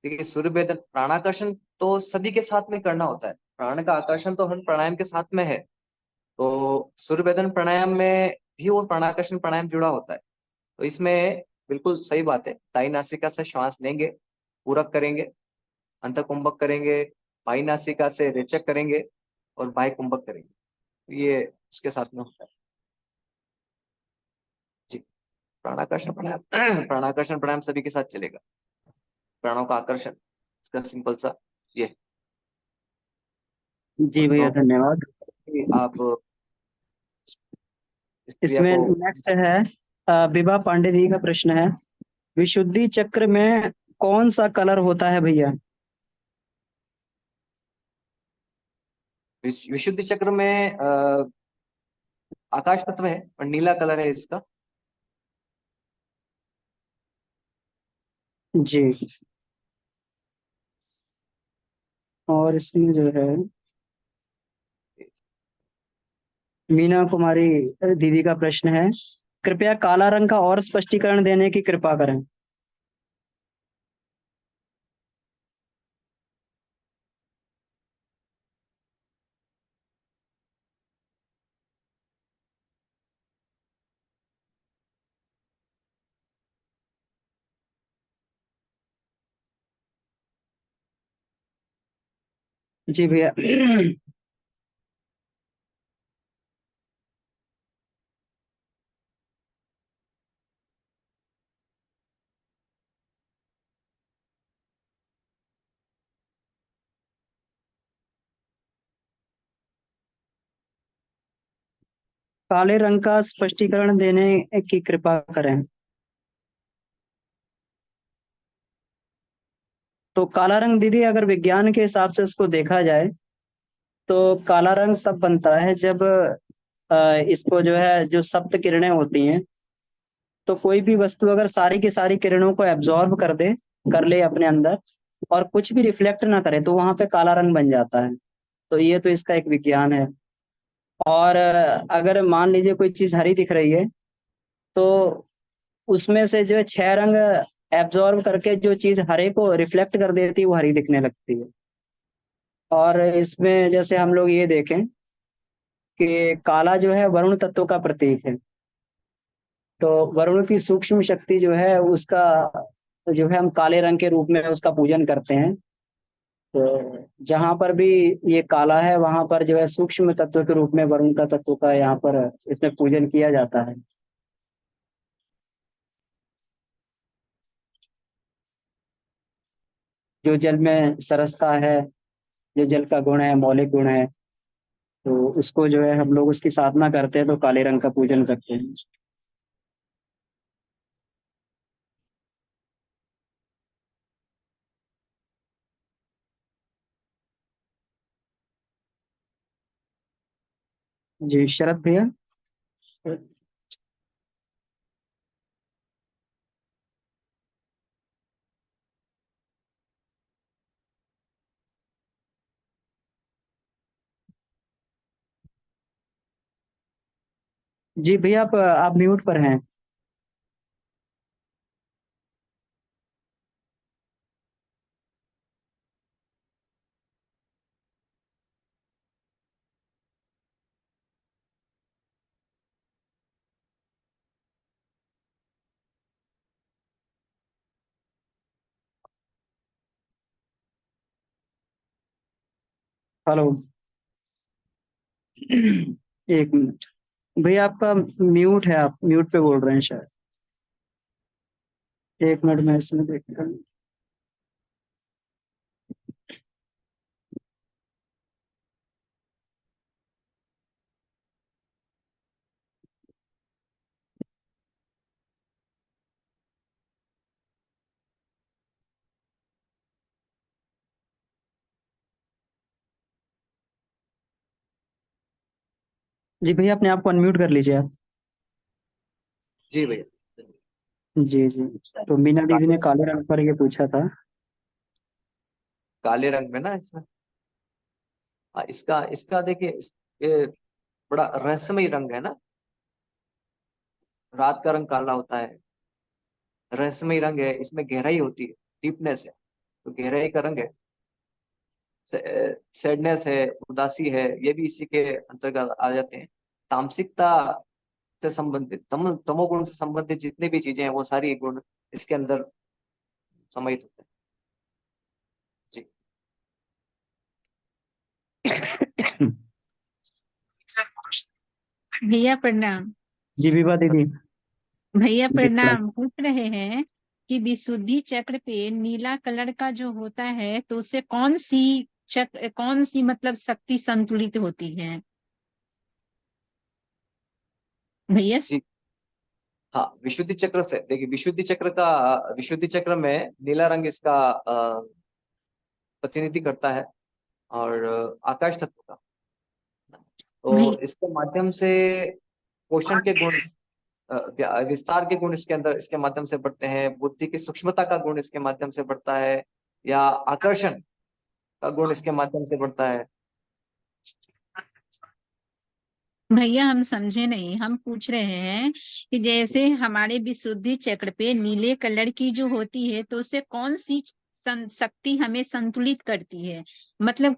देखिए, सूर्य भेदन प्राणाकर्षण तो सभी के साथ में करना होता है। प्राण का आकर्षण तो हर प्राणायाम के साथ में है। तो सूर्य भेदन प्राणायाम में भी वो प्राणाकर्षण प्राणायाम जुड़ा होता है। तो इसमें बिल्कुल सही बात है, दाई नासिका से श्वास लेंगे, पूरक करेंगे, अंतकुंभक करेंगे, बाई नासिका से रेचक करेंगे और बाह्य कुंभक करेंगे। तो ये उसके साथ में होता है जी। प्राणाकर्षण प्राणायाम प्राणाकर्षण प्राणायाम सभी के साथ चलेगा। प्राणों का आकर्षण, इसका सिंपल सा ये। जी भैया, तो धन्यवाद। आप इस क्रिया इसमें को। नेक्स्ट है विभा पांडे जी का प्रश्न है, विशुद्धि चक्र में कौन सा कलर होता है भैया? विशुद्धि चक्र में आकाश तत्व है और नीला कलर है इसका। जी। और इसमें जो है मीना कुमारी दीदी का प्रश्न है, कृपया काला रंग का और स्पष्टीकरण देने की कृपा करें। जी भैया। काले रंग का स्पष्टीकरण देने की कृपा करें। तो काला रंग दीदी, अगर विज्ञान के हिसाब से इसको देखा जाए तो काला रंग तब बनता है जब इसको जो है, जो सप्त किरणें होती हैं, तो कोई भी वस्तु अगर सारी की सारी किरणों को एब्जॉर्ब कर ले अपने अंदर और कुछ भी रिफ्लेक्ट ना करे, तो वहां पे काला रंग बन जाता है। तो ये तो इसका एक विज्ञान है। और अगर मान लीजिए कोई चीज हरी दिख रही है, तो उसमें से जो है 6 रंग एब्जॉर्ब करके जो चीज हरे को रिफ्लेक्ट कर देती है, वो हरी दिखने लगती है। और इसमें जैसे हम लोग ये देखें कि काला जो है वरुण तत्व का प्रतीक है। तो वरुण की सूक्ष्म शक्ति जो है उसका, जो है हम काले रंग के रूप में उसका पूजन करते हैं। तो जहां पर भी ये काला है, वहां पर जो है सूक्ष्म तत्व के रूप में वरुण का तत्व का यहाँ पर इसमें पूजन किया जाता है। जो जल में सरसता है, जो जल का गुण है, मौलिक गुण है, तो उसको जो है हम लोग उसकी साधना करते हैं, तो काले रंग का पूजन करते हैं। जी शरद भैया। जी भैया, आप म्यूट पर हैं। हेलो। एक मिनट भैया, आपका म्यूट है, आप म्यूट पे बोल रहे हैं शायद। एक मिनट में इसमें देखता हूँ। जी भैया, अपने आप को अनम्यूट कर लीजिए आप। जी भैया। जी जी। तो मीना दीदी ने काले रंग पर ये पूछा था। काले रंग में ना इसमें, इसका इसका देखिए, ये बड़ा रहस्यमय रंग है ना। रात का रंग काला होता है, रहस्यमय रंग है, इसमें गहराई होती है, डीपनेस है, तो गहराई का रंग है। सैडनेस है, उदासी है, ये भी इसी के अंतर्गत आ जाते हैं। तामसिकता से संबंधित, तमोगुण से संबंधित जितनी भी चीजें हैं वो सारी गुण इसके अंदर समाहित होते हैं। जी भैया प्रणाम। जी विभा दीदी। भैया जी प्रणाम। प्रणाम, पूछ रहे हैं कि विशुद्धि चक्र पे नीला कलर का जो होता है तो उससे कौन सी चक्र, कौन सी मतलब शक्ति संतुलित होती है भैया? जी हाँ, विशुद्धि चक्र से देखिए, विशुद्धि चक्र में नीला रंग इसका प्रतिनिधि करता है, और आकाश तत्व का। भैया तो इसके माध्यम से पोषण के गुण, विस्तार के गुण इसके अंदर इसके माध्यम से बढ़ते हैं, बुद्धि की सूक्ष्मता का गुण इसके माध्यम से बढ़ता है, या आकर्षण का गुण इसके माध्यम से बढ़ता है। भैया हम समझे नहीं, हम पूछ रहे हैं कि जैसे हमारे विशुद्धि चक्र पे नीले कलर की जो होती है तो उससे कौन सी शक्ति हमें संतुलित करती है, मतलब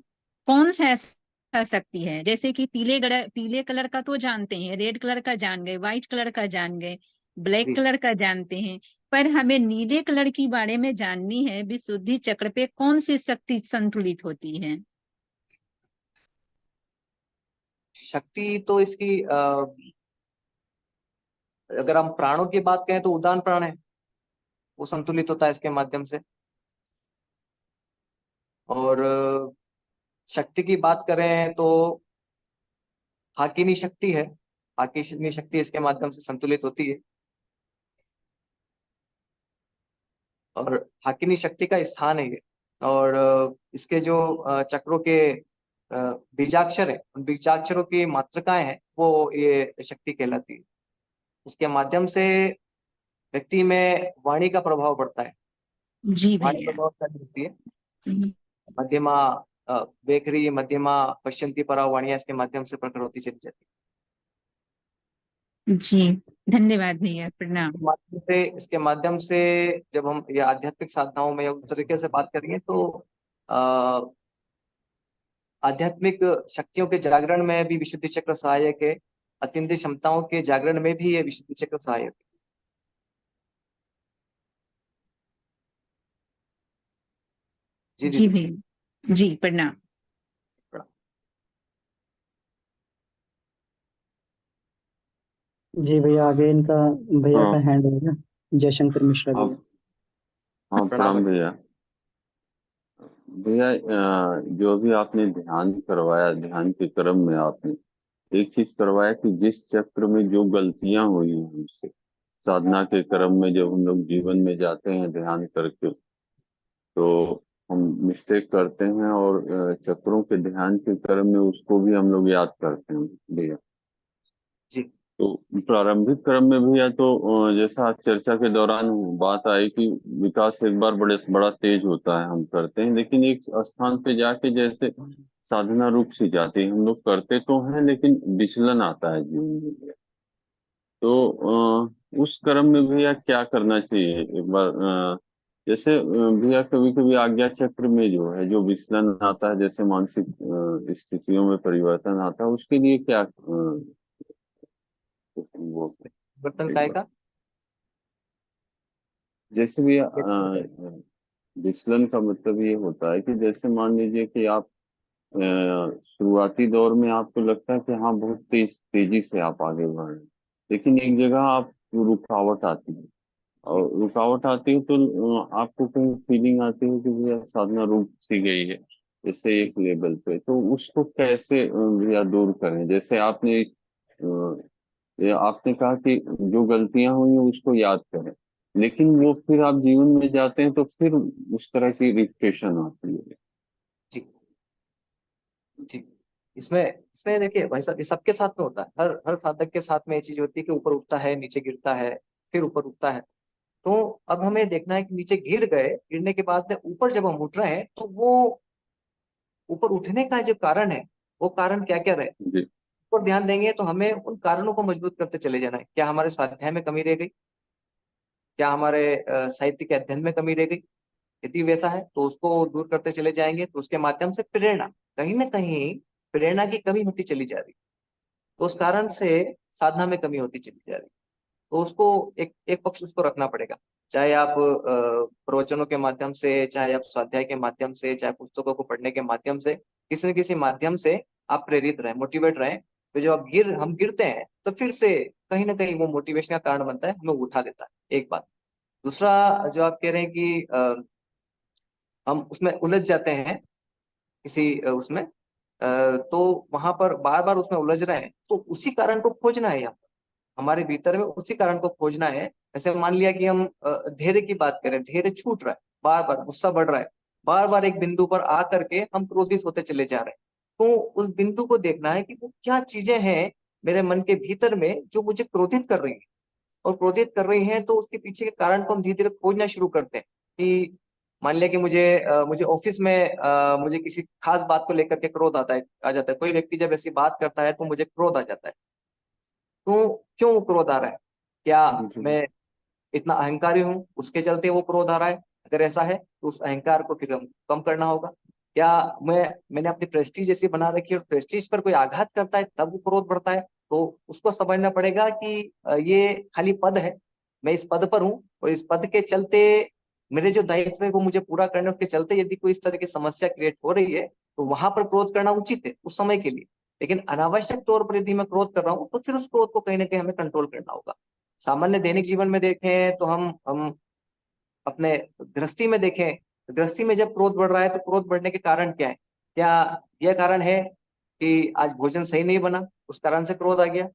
कौन सा ऐसा शक्ति है? जैसे कि पीले कलर का तो जानते हैं, रेड कलर का जान गए, व्हाइट कलर का जान गए, ब्लैक जी कलर का जानते हैं, पर हमें नीले कलर की बारे में जाननी है, विशुद्धि चक्र पे कौन सी शक्ति संतुलित होती है? शक्ति तो इसकी अगर हम प्राणों की बात करें तो उदान प्राण है, वो संतुलित होता है इसके माध्यम से। और शक्ति की बात करें तो हाकिनी शक्ति है, हाकिनी शक्ति इसके माध्यम से संतुलित होती है। और हाकिनी शक्ति का स्थान है ये। और इसके जो चक्रों के बीजाक्षर है, उन बीजाक्षरों की मात्रकाएं हैं, वो ये शक्ति कहलाती है। इसके माध्यम से व्यक्ति में वाणी का प्रभाव बढ़ता है। जी वाणी भैया। प्रभावशाली होती है। हम्म। मध्यमा, वेखरी, मध्यमा, पश्चिमी परा वाणियां इसके माध्यम से प्रकट होती चली जाती जी धन्यवाद भैया, प्रणाम। है। इसके माध्यम से जब हम ये आध्यात्मिक साधनाओं में उस तरीके से बात करेंगे तो आ, आध्यात्मिक शक्तियों के जागरण में भी विशुद्धि चक्र सहायक है, अत्यंत क्षमताओं के जागरण में भी ये विशुद्धि चक्र सहायक है। जी जी दीदी। भैया, जी प्रणाम। जी भैया आगे इनका भैया हाँ का हैंड होगा, जयशंकर मिश्रा हाँ भैया। हाँ प्रणाम। प्रणाम भैया। भैया जो भी आपने ध्यान करवाया, ध्यान के क्रम में आपने एक चीज करवाया कि जिस चक्र में जो गलतियां हुई हैं हमसे साधना के क्रम में, जब हम लोग जीवन में जाते हैं ध्यान करके, तो हम मिस्टेक करते हैं, और चक्रों के ध्यान के क्रम में उसको भी हम लोग याद करते हैं भैया। जी तो प्रारंभिक क्रम में भी है तो जैसा आज चर्चा के दौरान बात आई कि विकास एक बार बड़ा तेज होता है, हम करते हैं, लेकिन एक स्थान पे जाके जैसे साधना रुक सी जाती है। हम लोग करते तो हैं लेकिन विचलन आता है जीवन में। तो उस क्रम में भैया क्या करना चाहिए? एक बार जैसे भैया कभी कभी आज्ञा चक्र में जो है जो विचलन आता है, जैसे मानसिक स्थितियों में परिवर्तन आता है, उसके लिए क्या वो बर्तन एक काय बार का। जैसे भी विचलन का मतलब ये होता है कि जैसे मान लीजिए कि आप शुरुआती दौर में आपको लगता है कि हाँ बहुत तेजी से आप आगे बढ़ रहे हैं, लेकिन जी एक जगह आप रुकावट आती है, जी और रुकावट आती है तो आपको कहीं फीलिंग आती है कि भैया साधना रुक सी गई है जैसे एक लेवल पे, तो उसको कैसे भैया दूर करें? जैसे आपने ये आपने कहा कि जो गलतियां हुई हैं उसको याद करें, लेकिन जी वो फिर आप जीवन में जाते हैं तो फिर उस तरह की रिफ्लेक्शन आती है। जी जी। इसमें इसमें देखिए भाई साहब, ये सबके साथ में होता है, हर हर साधक के साथ में ये चीज होती है कि ऊपर उठता है, नीचे गिरता है, फिर ऊपर उठता है। तो अब हमें देखना है कि नीचे गिर गए, गिरने के बाद में ऊपर जब हम उठ रहे हैं तो वो ऊपर उठने का जो कारण है, वो कारण क्या क्या रहे, जी ऊपर ध्यान देंगे तो हमें उन कारणों को मजबूत करते चले जाना है। क्या हमारे स्वाध्याय में कमी रह गई, क्या हमारे साहित्य के अध्ययन में कमी रह गई? यदि वैसा है तो उसको दूर करते चले जाएंगे, तो उसके माध्यम से प्रेरणा, कहीं ना कहीं प्रेरणा की कमी होती चली जा रही, तो उस कारण से साधना में कमी होती चली जा रही। तो उसको एक एक पक्ष उसको रखना पड़ेगा, चाहे आप प्रवचनों के माध्यम से, चाहे आप स्वाध्याय के माध्यम से, चाहे पुस्तकों को पढ़ने के माध्यम से, किसी न किसी माध्यम से आप प्रेरित रहें, मोटिवेट रहें। तो जब हम गिरते हैं तो फिर से कहीं ना कहीं वो मोटिवेशन का कारण बनता है, हमें उठा देता है। एक बात। दूसरा, जो आप कह रहे हैं कि हम उसमें उलझ जाते हैं किसी उसमें, तो वहां पर बार बार उसमें उलझ रहे हैं, तो उसी कारण को खोजना है यहाँ पर, हमारे भीतर में उसी कारण को खोजना है। जैसे मान लिया कि हम धैर्य की बात करें, धैर्य छूट रहा है, बार बार गुस्सा बढ़ रहा है, बार बार एक बिंदु पर आकर के हम क्रोधित होते चले जा रहे हैं। तो उस बिंदु को देखना है कि वो क्या चीजें हैं मेरे मन के भीतर में जो मुझे क्रोधित कर रही है, और क्रोधित कर रही हैं, तो उसके पीछे के कारण को हम धीरे धीरे खोजना शुरू करते हैं। कि मान लिया कि मुझे ऑफिस में मुझे किसी खास बात को लेकर के क्रोध आ जाता है। कोई व्यक्ति जब ऐसी बात करता है तो मुझे क्रोध आ जाता है। तो क्यों क्रोध आ रहा है? क्या जी मैं इतना अहंकारी हूं, उसके चलते वो क्रोध आ रहा है? अगर ऐसा है तो उस अहंकार को फिर हम कम करना होगा। क्या मैंने अपनी प्रेस्टीज ऐसी बना रखी है और प्रेस्टीज पर कोई आघात करता है तब वो क्रोध बढ़ता है? तो उसको समझना पड़ेगा कि ये खाली पद है, मैं इस पद पर हूँ, और इस पद के चलते मेरे जो दायित्व है वो मुझे पूरा करने हैं, उसके चलते यदि कोई इस तरह की समस्या क्रिएट हो रही है तो वहां पर क्रोध करना उचित है उस समय के लिए। लेकिन अनावश्यक तौर पर यदि मैं क्रोध कर रहा हूँ तो फिर उस क्रोध को कहीं ना कहीं हमें कंट्रोल करना होगा। सामान्य दैनिक जीवन में देखें तो हम अपने गृहस्थी में देखें, तो गृहस्थी में जब क्रोध बढ़ रहा है तो क्रोध बढ़ने के कारण क्या है? क्या यह कारण है कि आज भोजन सही नहीं बना, उस कारण से क्रोध आ गया?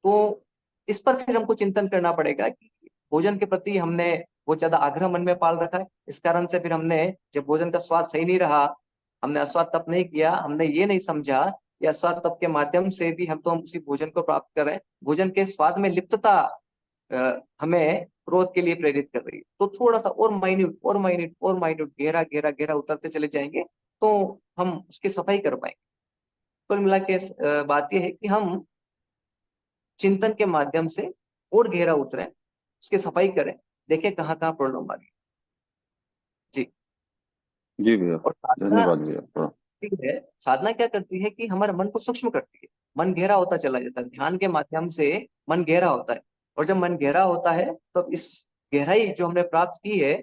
तो इस पर फिर हमको चिंतन करना पड़ेगा कि भोजन के प्रति हमने बहुत ज्यादा आग्रह मन में पाल रखा है, इस कारण से फिर हमने जब भोजन का स्वाद सही नहीं रहा, हमने अस्वाद तप नहीं किया, हमने ये नहीं समझा कि अस्वाद तप के माध्यम से भी हम उसी भोजन को प्राप्त कर रहे हैं। भोजन के स्वाद में लिप्तता हमें क्रोध के लिए प्रेरित कर रही है। तो थोड़ा सा और माइन्यूट और माइन्यूट और माइन्यूट, गहरा गहरा गहरा उतरते चले जाएंगे तो हम उसकी सफाई कर पाएंगे। कुल मिला के बात यह है कि हम चिंतन के माध्यम से और गहरा उतरें, उसकी सफाई करें, देखें कहाँ कहाँ प्रॉब्लम आ रही है। जी। जी भैया, और साधना धन्यवाद भैया। हाँ ठीक है, साधना क्या करती है कि हमारे मन को सूक्ष्म करती है, मन गहरा होता चला जाता है, ध्यान के माध्यम से मन गहरा होता है। और जब मन गहरा होता है तो इस गहराई जो हमने प्राप्त की है,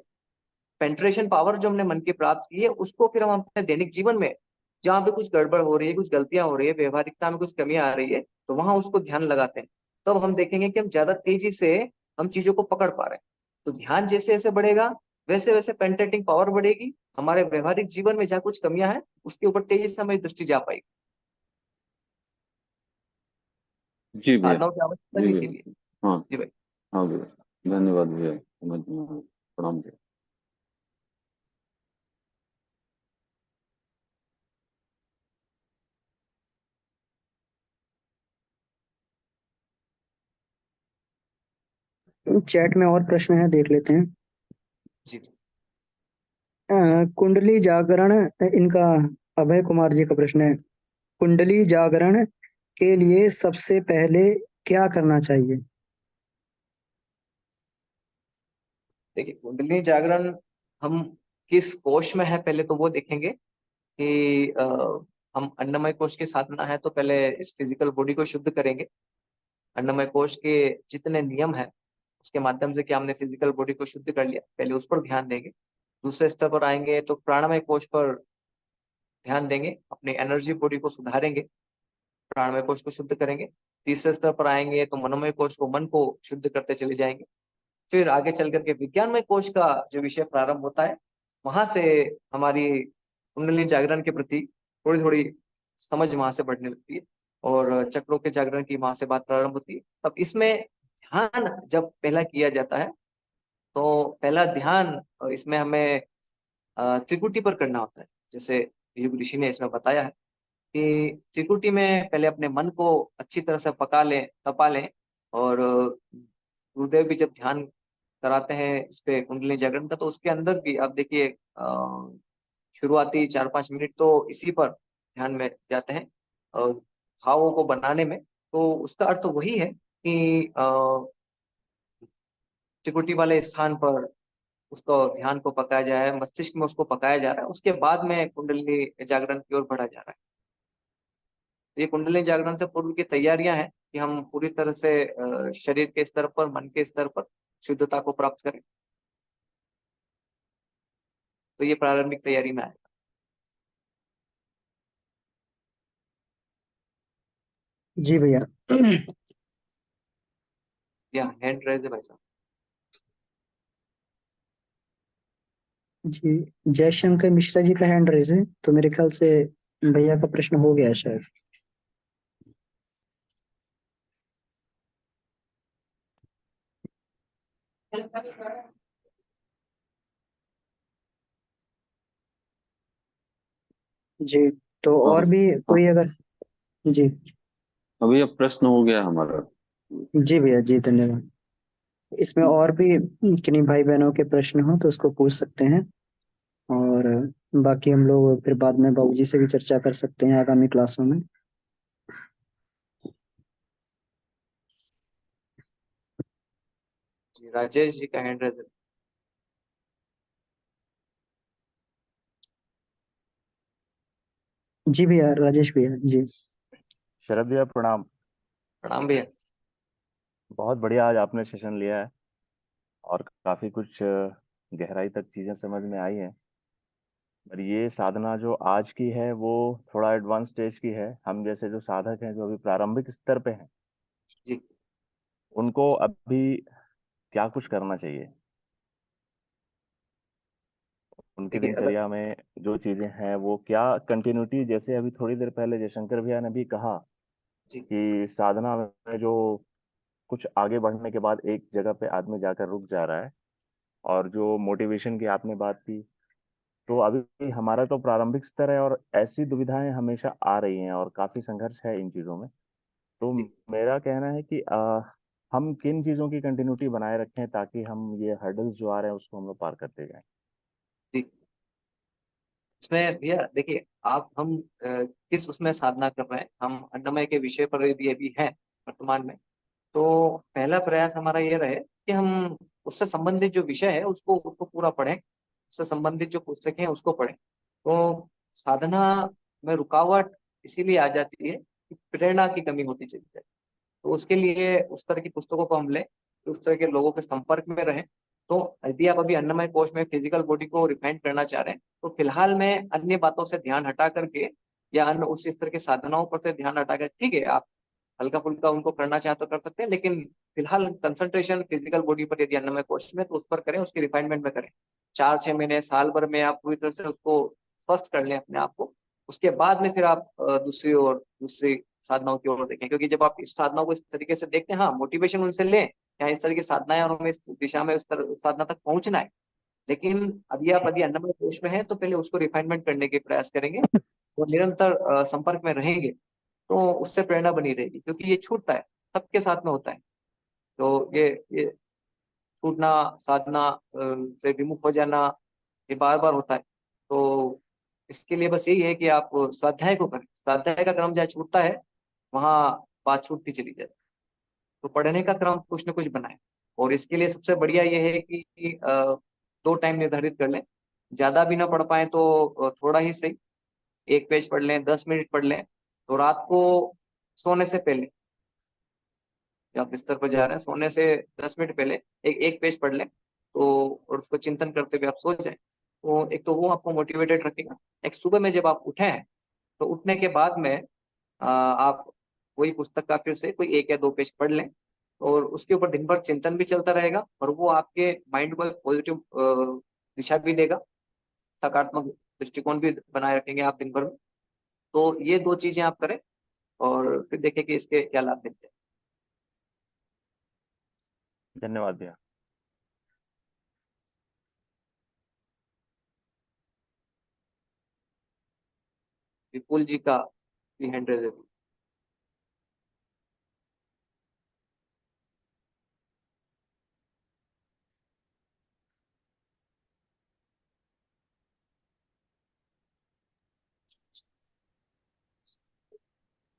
पेंट्रेशन पावर जो हमने मन की प्राप्त की है, उसको फिर हम अपने दैनिक जीवन में जहाँ पे कुछ गड़बड़ हो रही है, कुछ गलतियां हो रही है, व्यवहारिकता में कुछ कमियां आ रही है, तो वहां उसको ध्यान लगाते हैं। तब हम देखेंगे कि हम ज्यादा तेजी से हम चीजों को पकड़ पा रहे हैं। तो ध्यान जैसे जैसे बढ़ेगा वैसे वैसे पेंट्रेटिंग पावर बढ़ेगी, हमारे व्यवहारिक जीवन में जहाँ कुछ कमियां हैं उसके ऊपर तेजी से हमारी दृष्टि जा पाएगी। जी भैया। साधनाओं की आवश्यकता जी भी भैया। इसीलिए। हाँ। जी भाई। हाँ भैया, धन्यवाद भैया, प्रणाम भैया। चैट में और प्रश्न है, देख लेते हैं। जी। कुंडली जागरण, इनका अभय कुमार जी का प्रश्न है। कुंडली जागरण के लिए सबसे पहले क्या करना चाहिए? देखिए, कुंडलिनी जागरण हम किस कोश में है पहले तो वो देखेंगे कि हम अन्नमय कोश की साधना है तो पहले इस फिजिकल बॉडी को शुद्ध करेंगे। अन्नमय कोश के जितने नियम है उसके माध्यम से कि हमने फिजिकल बॉडी को शुद्ध कर लिया, पहले उस पर ध्यान देंगे। दूसरे स्तर पर आएंगे तो प्राणमय कोश पर ध्यान देंगे, अपनी एनर्जी बॉडी को सुधारेंगे, प्राणमय कोश को शुद्ध करेंगे। तीसरे स्तर पर आएंगे तो मनोमय कोश को, मन को शुद्ध करते चले जाएंगे। फिर आगे चल करके विज्ञानमय कोश का जो विषय प्रारंभ होता है, वहां से हमारी कुंडलिनी जागरण के प्रति थोड़ी थोड़ी समझ वहां से बढ़ने लगती है, और चक्रों के जागरण की वहां से बात प्रारंभ होती है। अब इसमें ध्यान जब पहला किया जाता है तो पहला ध्यान इसमें हमें त्रिकुटी पर करना होता है। जैसे युग ऋषि ने इसमें बताया है कि त्रिकुटी में पहले अपने मन को अच्छी तरह से पका लें, तपा लें। और गुरुदेव भी जब ध्यान कराते हैं इस पे कुंडलिनी जागरण का, तो उसके अंदर भी आप देखिए शुरुआती 4-5 मिनट तो इसी पर ध्यान में जाते हैं और भावों को बनाने में। तो उसका अर्थ वही है कि त्रिकुटी वाले स्थान पर उसको ध्यान को पकाया जा रहा है, मस्तिष्क में उसको पकाया जा रहा है, उसके बाद में कुंडलिनी जागरण की ओर बढ़ा जा रहा है। ये कुंडलिनी जागरण से पूर्व की तैयारियां हैं कि हम पूरी तरह से शरीर के स्तर पर, मन के स्तर पर शुद्धता को प्राप्त करें। तो ये प्रारंभिक तैयारी में आएगा। जी भैया। या हैंड रेज है भाई साहब। जी, जयशंकर मिश्रा जी का हैंड रेज है, तो मेरे ख्याल से भैया का प्रश्न हो गया शायद। जी, तो और भी कोई अगर। जी। अभी अब प्रश्न हो गया हमारा। जी भैया, जी धन्यवाद। इसमें और भी किन्हीं भाई बहनों के प्रश्न हो तो उसको पूछ सकते हैं, और बाकी हम लोग फिर बाद में बाबूजी से भी चर्चा कर सकते हैं आगामी क्लासों में। जी, राजेश जी का हैंड रेज है। जी भैया, राजेश भैया जी। शरद भैया प्रणाम। प्रणाम भैया। बहुत बढ़िया आज आपने सेशन लिया है और काफी कुछ गहराई तक चीजें समझ में आई हैं। पर ये साधना जो आज की है वो थोड़ा एडवांस स्टेज की है। हम जैसे जो साधक हैं जो अभी प्रारंभिक स्तर पे हैं जी उनको अभी क्या कुछ करना चाहिए? उनकी देखिए, अगर दिनचर्या में जो चीजें हैं वो क्या कंटिन्यूटी, जैसे अभी थोड़ी देर पहले जयशंकर भैया ने भी कहा जी कि साधना में जो कुछ आगे बढ़ने के बाद एक जगह पे आदमी जाकर रुक जा रहा है, और जो मोटिवेशन की आपने बात की, तो अभी हमारा तो प्रारंभिक स्तर है और ऐसी दुविधाएं हमेशा आ रही हैं और काफी संघर्ष है इन चीजों में। तो जी मेरा कहना है कि हम किन चीजों की कंटिन्यूटी बनाए रखें ताकि हम ये हर्डल्स जो आ रहे हैं उसको हम लोग पार करते जाएं। जी। इसमें भैया देखिए, आप हम किस उसमें साधना कर रहे हैं, हम अन्नमय के विषय पर यदि अभी हैं वर्तमान में, तो पहला प्रयास हमारा ये रहे कि हम उससे संबंधित जो विषय है उसको उसको पूरा पढ़ें, उससे संबंधित जो पुस्तकें हैं उसको पढ़ें। तो साधना में रुकावट इसीलिए आ जाती है कि प्रेरणा की कमी होती चली जाती है। तो उसके लिए उस तरह की पुस्तकों को हम लें, तो उस तरह के लोगों के संपर्क में रहें। तो यदि आप अभी अन्नमय कोश में फिजिकल बॉडी को रिफाइन करना चाह रहे हैं, तो फिलहाल में अन्य बातों से ध्यान हटा करके या अन्य उस इस तरह के साधनाओं पर से ध्यान हटा कर, ठीक है, आप हल्का फुल्का उनको करना चाहें तो कर सकते हैं, लेकिन फिलहाल कंसंट्रेशन फिजिकल बॉडी पर यदि अन्नमय कोश में तो उस पर करें, उसकी रिफाइनमेंट में करें। 4-6 महीने, साल भर में आप पूरी तरह से उसको स्वस्थ कर लें अपने आप को। उसके बाद में फिर आप दूसरी साधनाओं की ओर देखें, क्योंकि जब आप इस साधनाओं को इस तरीके से देखते हैं, हाँ मोटिवेशन उनसे लें, या इस तरह की साधनाएं और हमें इस दिशा में उस साधना तक पहुंचना है, लेकिन अभी आप यदि अन्नमय कोश में है तो पहले उसको रिफाइनमेंट करने के प्रयास करेंगे और निरंतर संपर्क में रहेंगे, तो उससे प्रेरणा बनी रहेगी, क्योंकि ये छूटता है, सबके साथ में होता है। तो ये छूटना, साधना से विमुख हो जाना, ये बार बार होता है। तो इसके लिए बस यही है कि आप स्वाध्याय को करें। स्वाध्याय का क्रम जहाँ छूटता है वहां बात छूटती चली जाती है। तो पढ़ने का क्रम कुछ न कुछ बनाए, और इसके लिए सबसे बढ़िया ये है कि 2 टाइम निर्धारित कर लें। ज्यादा भी ना पढ़ पाए तो थोड़ा ही सही, 1 पेज पढ़ लें, 10 मिनट पढ़ लें। तो रात को सोने से पहले, जब आप बिस्तर पर जा रहे हैं सोने से 10 मिनट पहले एक एक पेज पढ़ लें, तो और उसको चिंतन करते हुए आप सो जाएं। तो एक तो वो आपको मोटिवेटेड रखेगा। एक सुबह में जब आप उठे हैं, तो उठने के बाद में आप वही पुस्तक का फिर से कोई 1 या 2 पेज पढ़ लें, और उसके ऊपर दिन भर चिंतन भी चलता रहेगा, और वो आपके माइंड को एक पॉजिटिव दिशा भी देगा, सकारात्मक दृष्टिकोण भी बनाए रखेंगे आप दिन भर में। तो ये 2 चीजें आप करें और फिर देखें कि इसके क्या लाभ मिलते हैं। धन्यवाद भैया। विपुल जी का भी हैंड रेज है।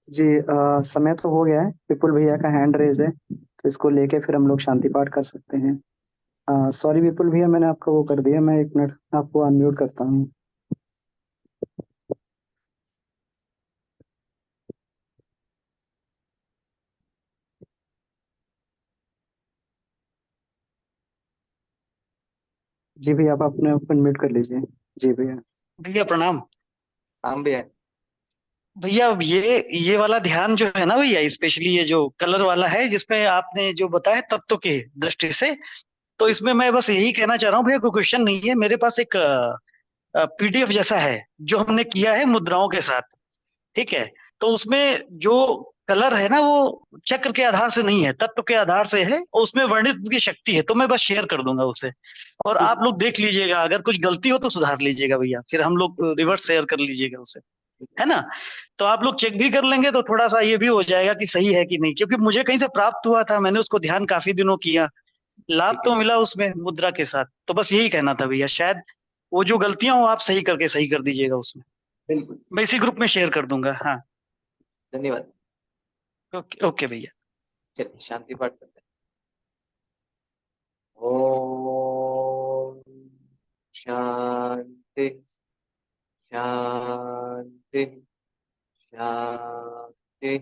जी, समय तो हो गया है। विपुल भैया का हैंड रेज है, तो इसको लेके फिर हम लोग शांति पाठ कर सकते हैं। सॉरी विपुल भैया, मैंने आपका वो कर दिया, मैं 1 मिनट आपको अनम्यूट करता हूँ। जी भैया, आप अपने आप अनम्यूट कर लीजिए। जी भैया। भैया प्रणाम। हाँ भैया। भैया अब ये वाला ध्यान जो है ना भैया, स्पेशली ये जो कलर वाला है जिसमें आपने जो बताया तत्व के दृष्टि से, तो इसमें मैं बस यही कहना चाह रहा हूँ भैया, कोई क्वेश्चन नहीं है मेरे पास। एक पीडीएफ जैसा है जो हमने किया है मुद्राओं के साथ, ठीक है। तो उसमें जो कलर है ना वो चक्र के आधार से नहीं है, तत्व के आधार से है, और उसमें वर्णित उसकी शक्ति है। तो मैं बस शेयर कर दूंगा उसे, और ठीक आप लोग देख लीजिएगा, अगर कुछ गलती हो तो सुधार लीजिएगा भैया, फिर हम लोग रिवर्स शेयर कर लीजिएगा उसे, है ना। तो आप लोग चेक भी कर लेंगे तो थोड़ा सा ये भी हो जाएगा कि सही है कि नहीं, क्योंकि मुझे कहीं से प्राप्त हुआ था, मैंने उसको ध्यान काफी दिनों किया, लाभ ठीक है। तो मिला उसमें मुद्रा के साथ। तो बस यही कहना था भैया, शायद वो जो गलतियां हो आप सही करके सही कर दीजिएगा उसमें। बिल्कुल। मैं इसी ग्रुप में शेयर कर दूंगा। हाँ, धन्यवाद। ओके ओके भैया। चलिए शांति पाठ करते हैं। ओम शांति शांति शांति।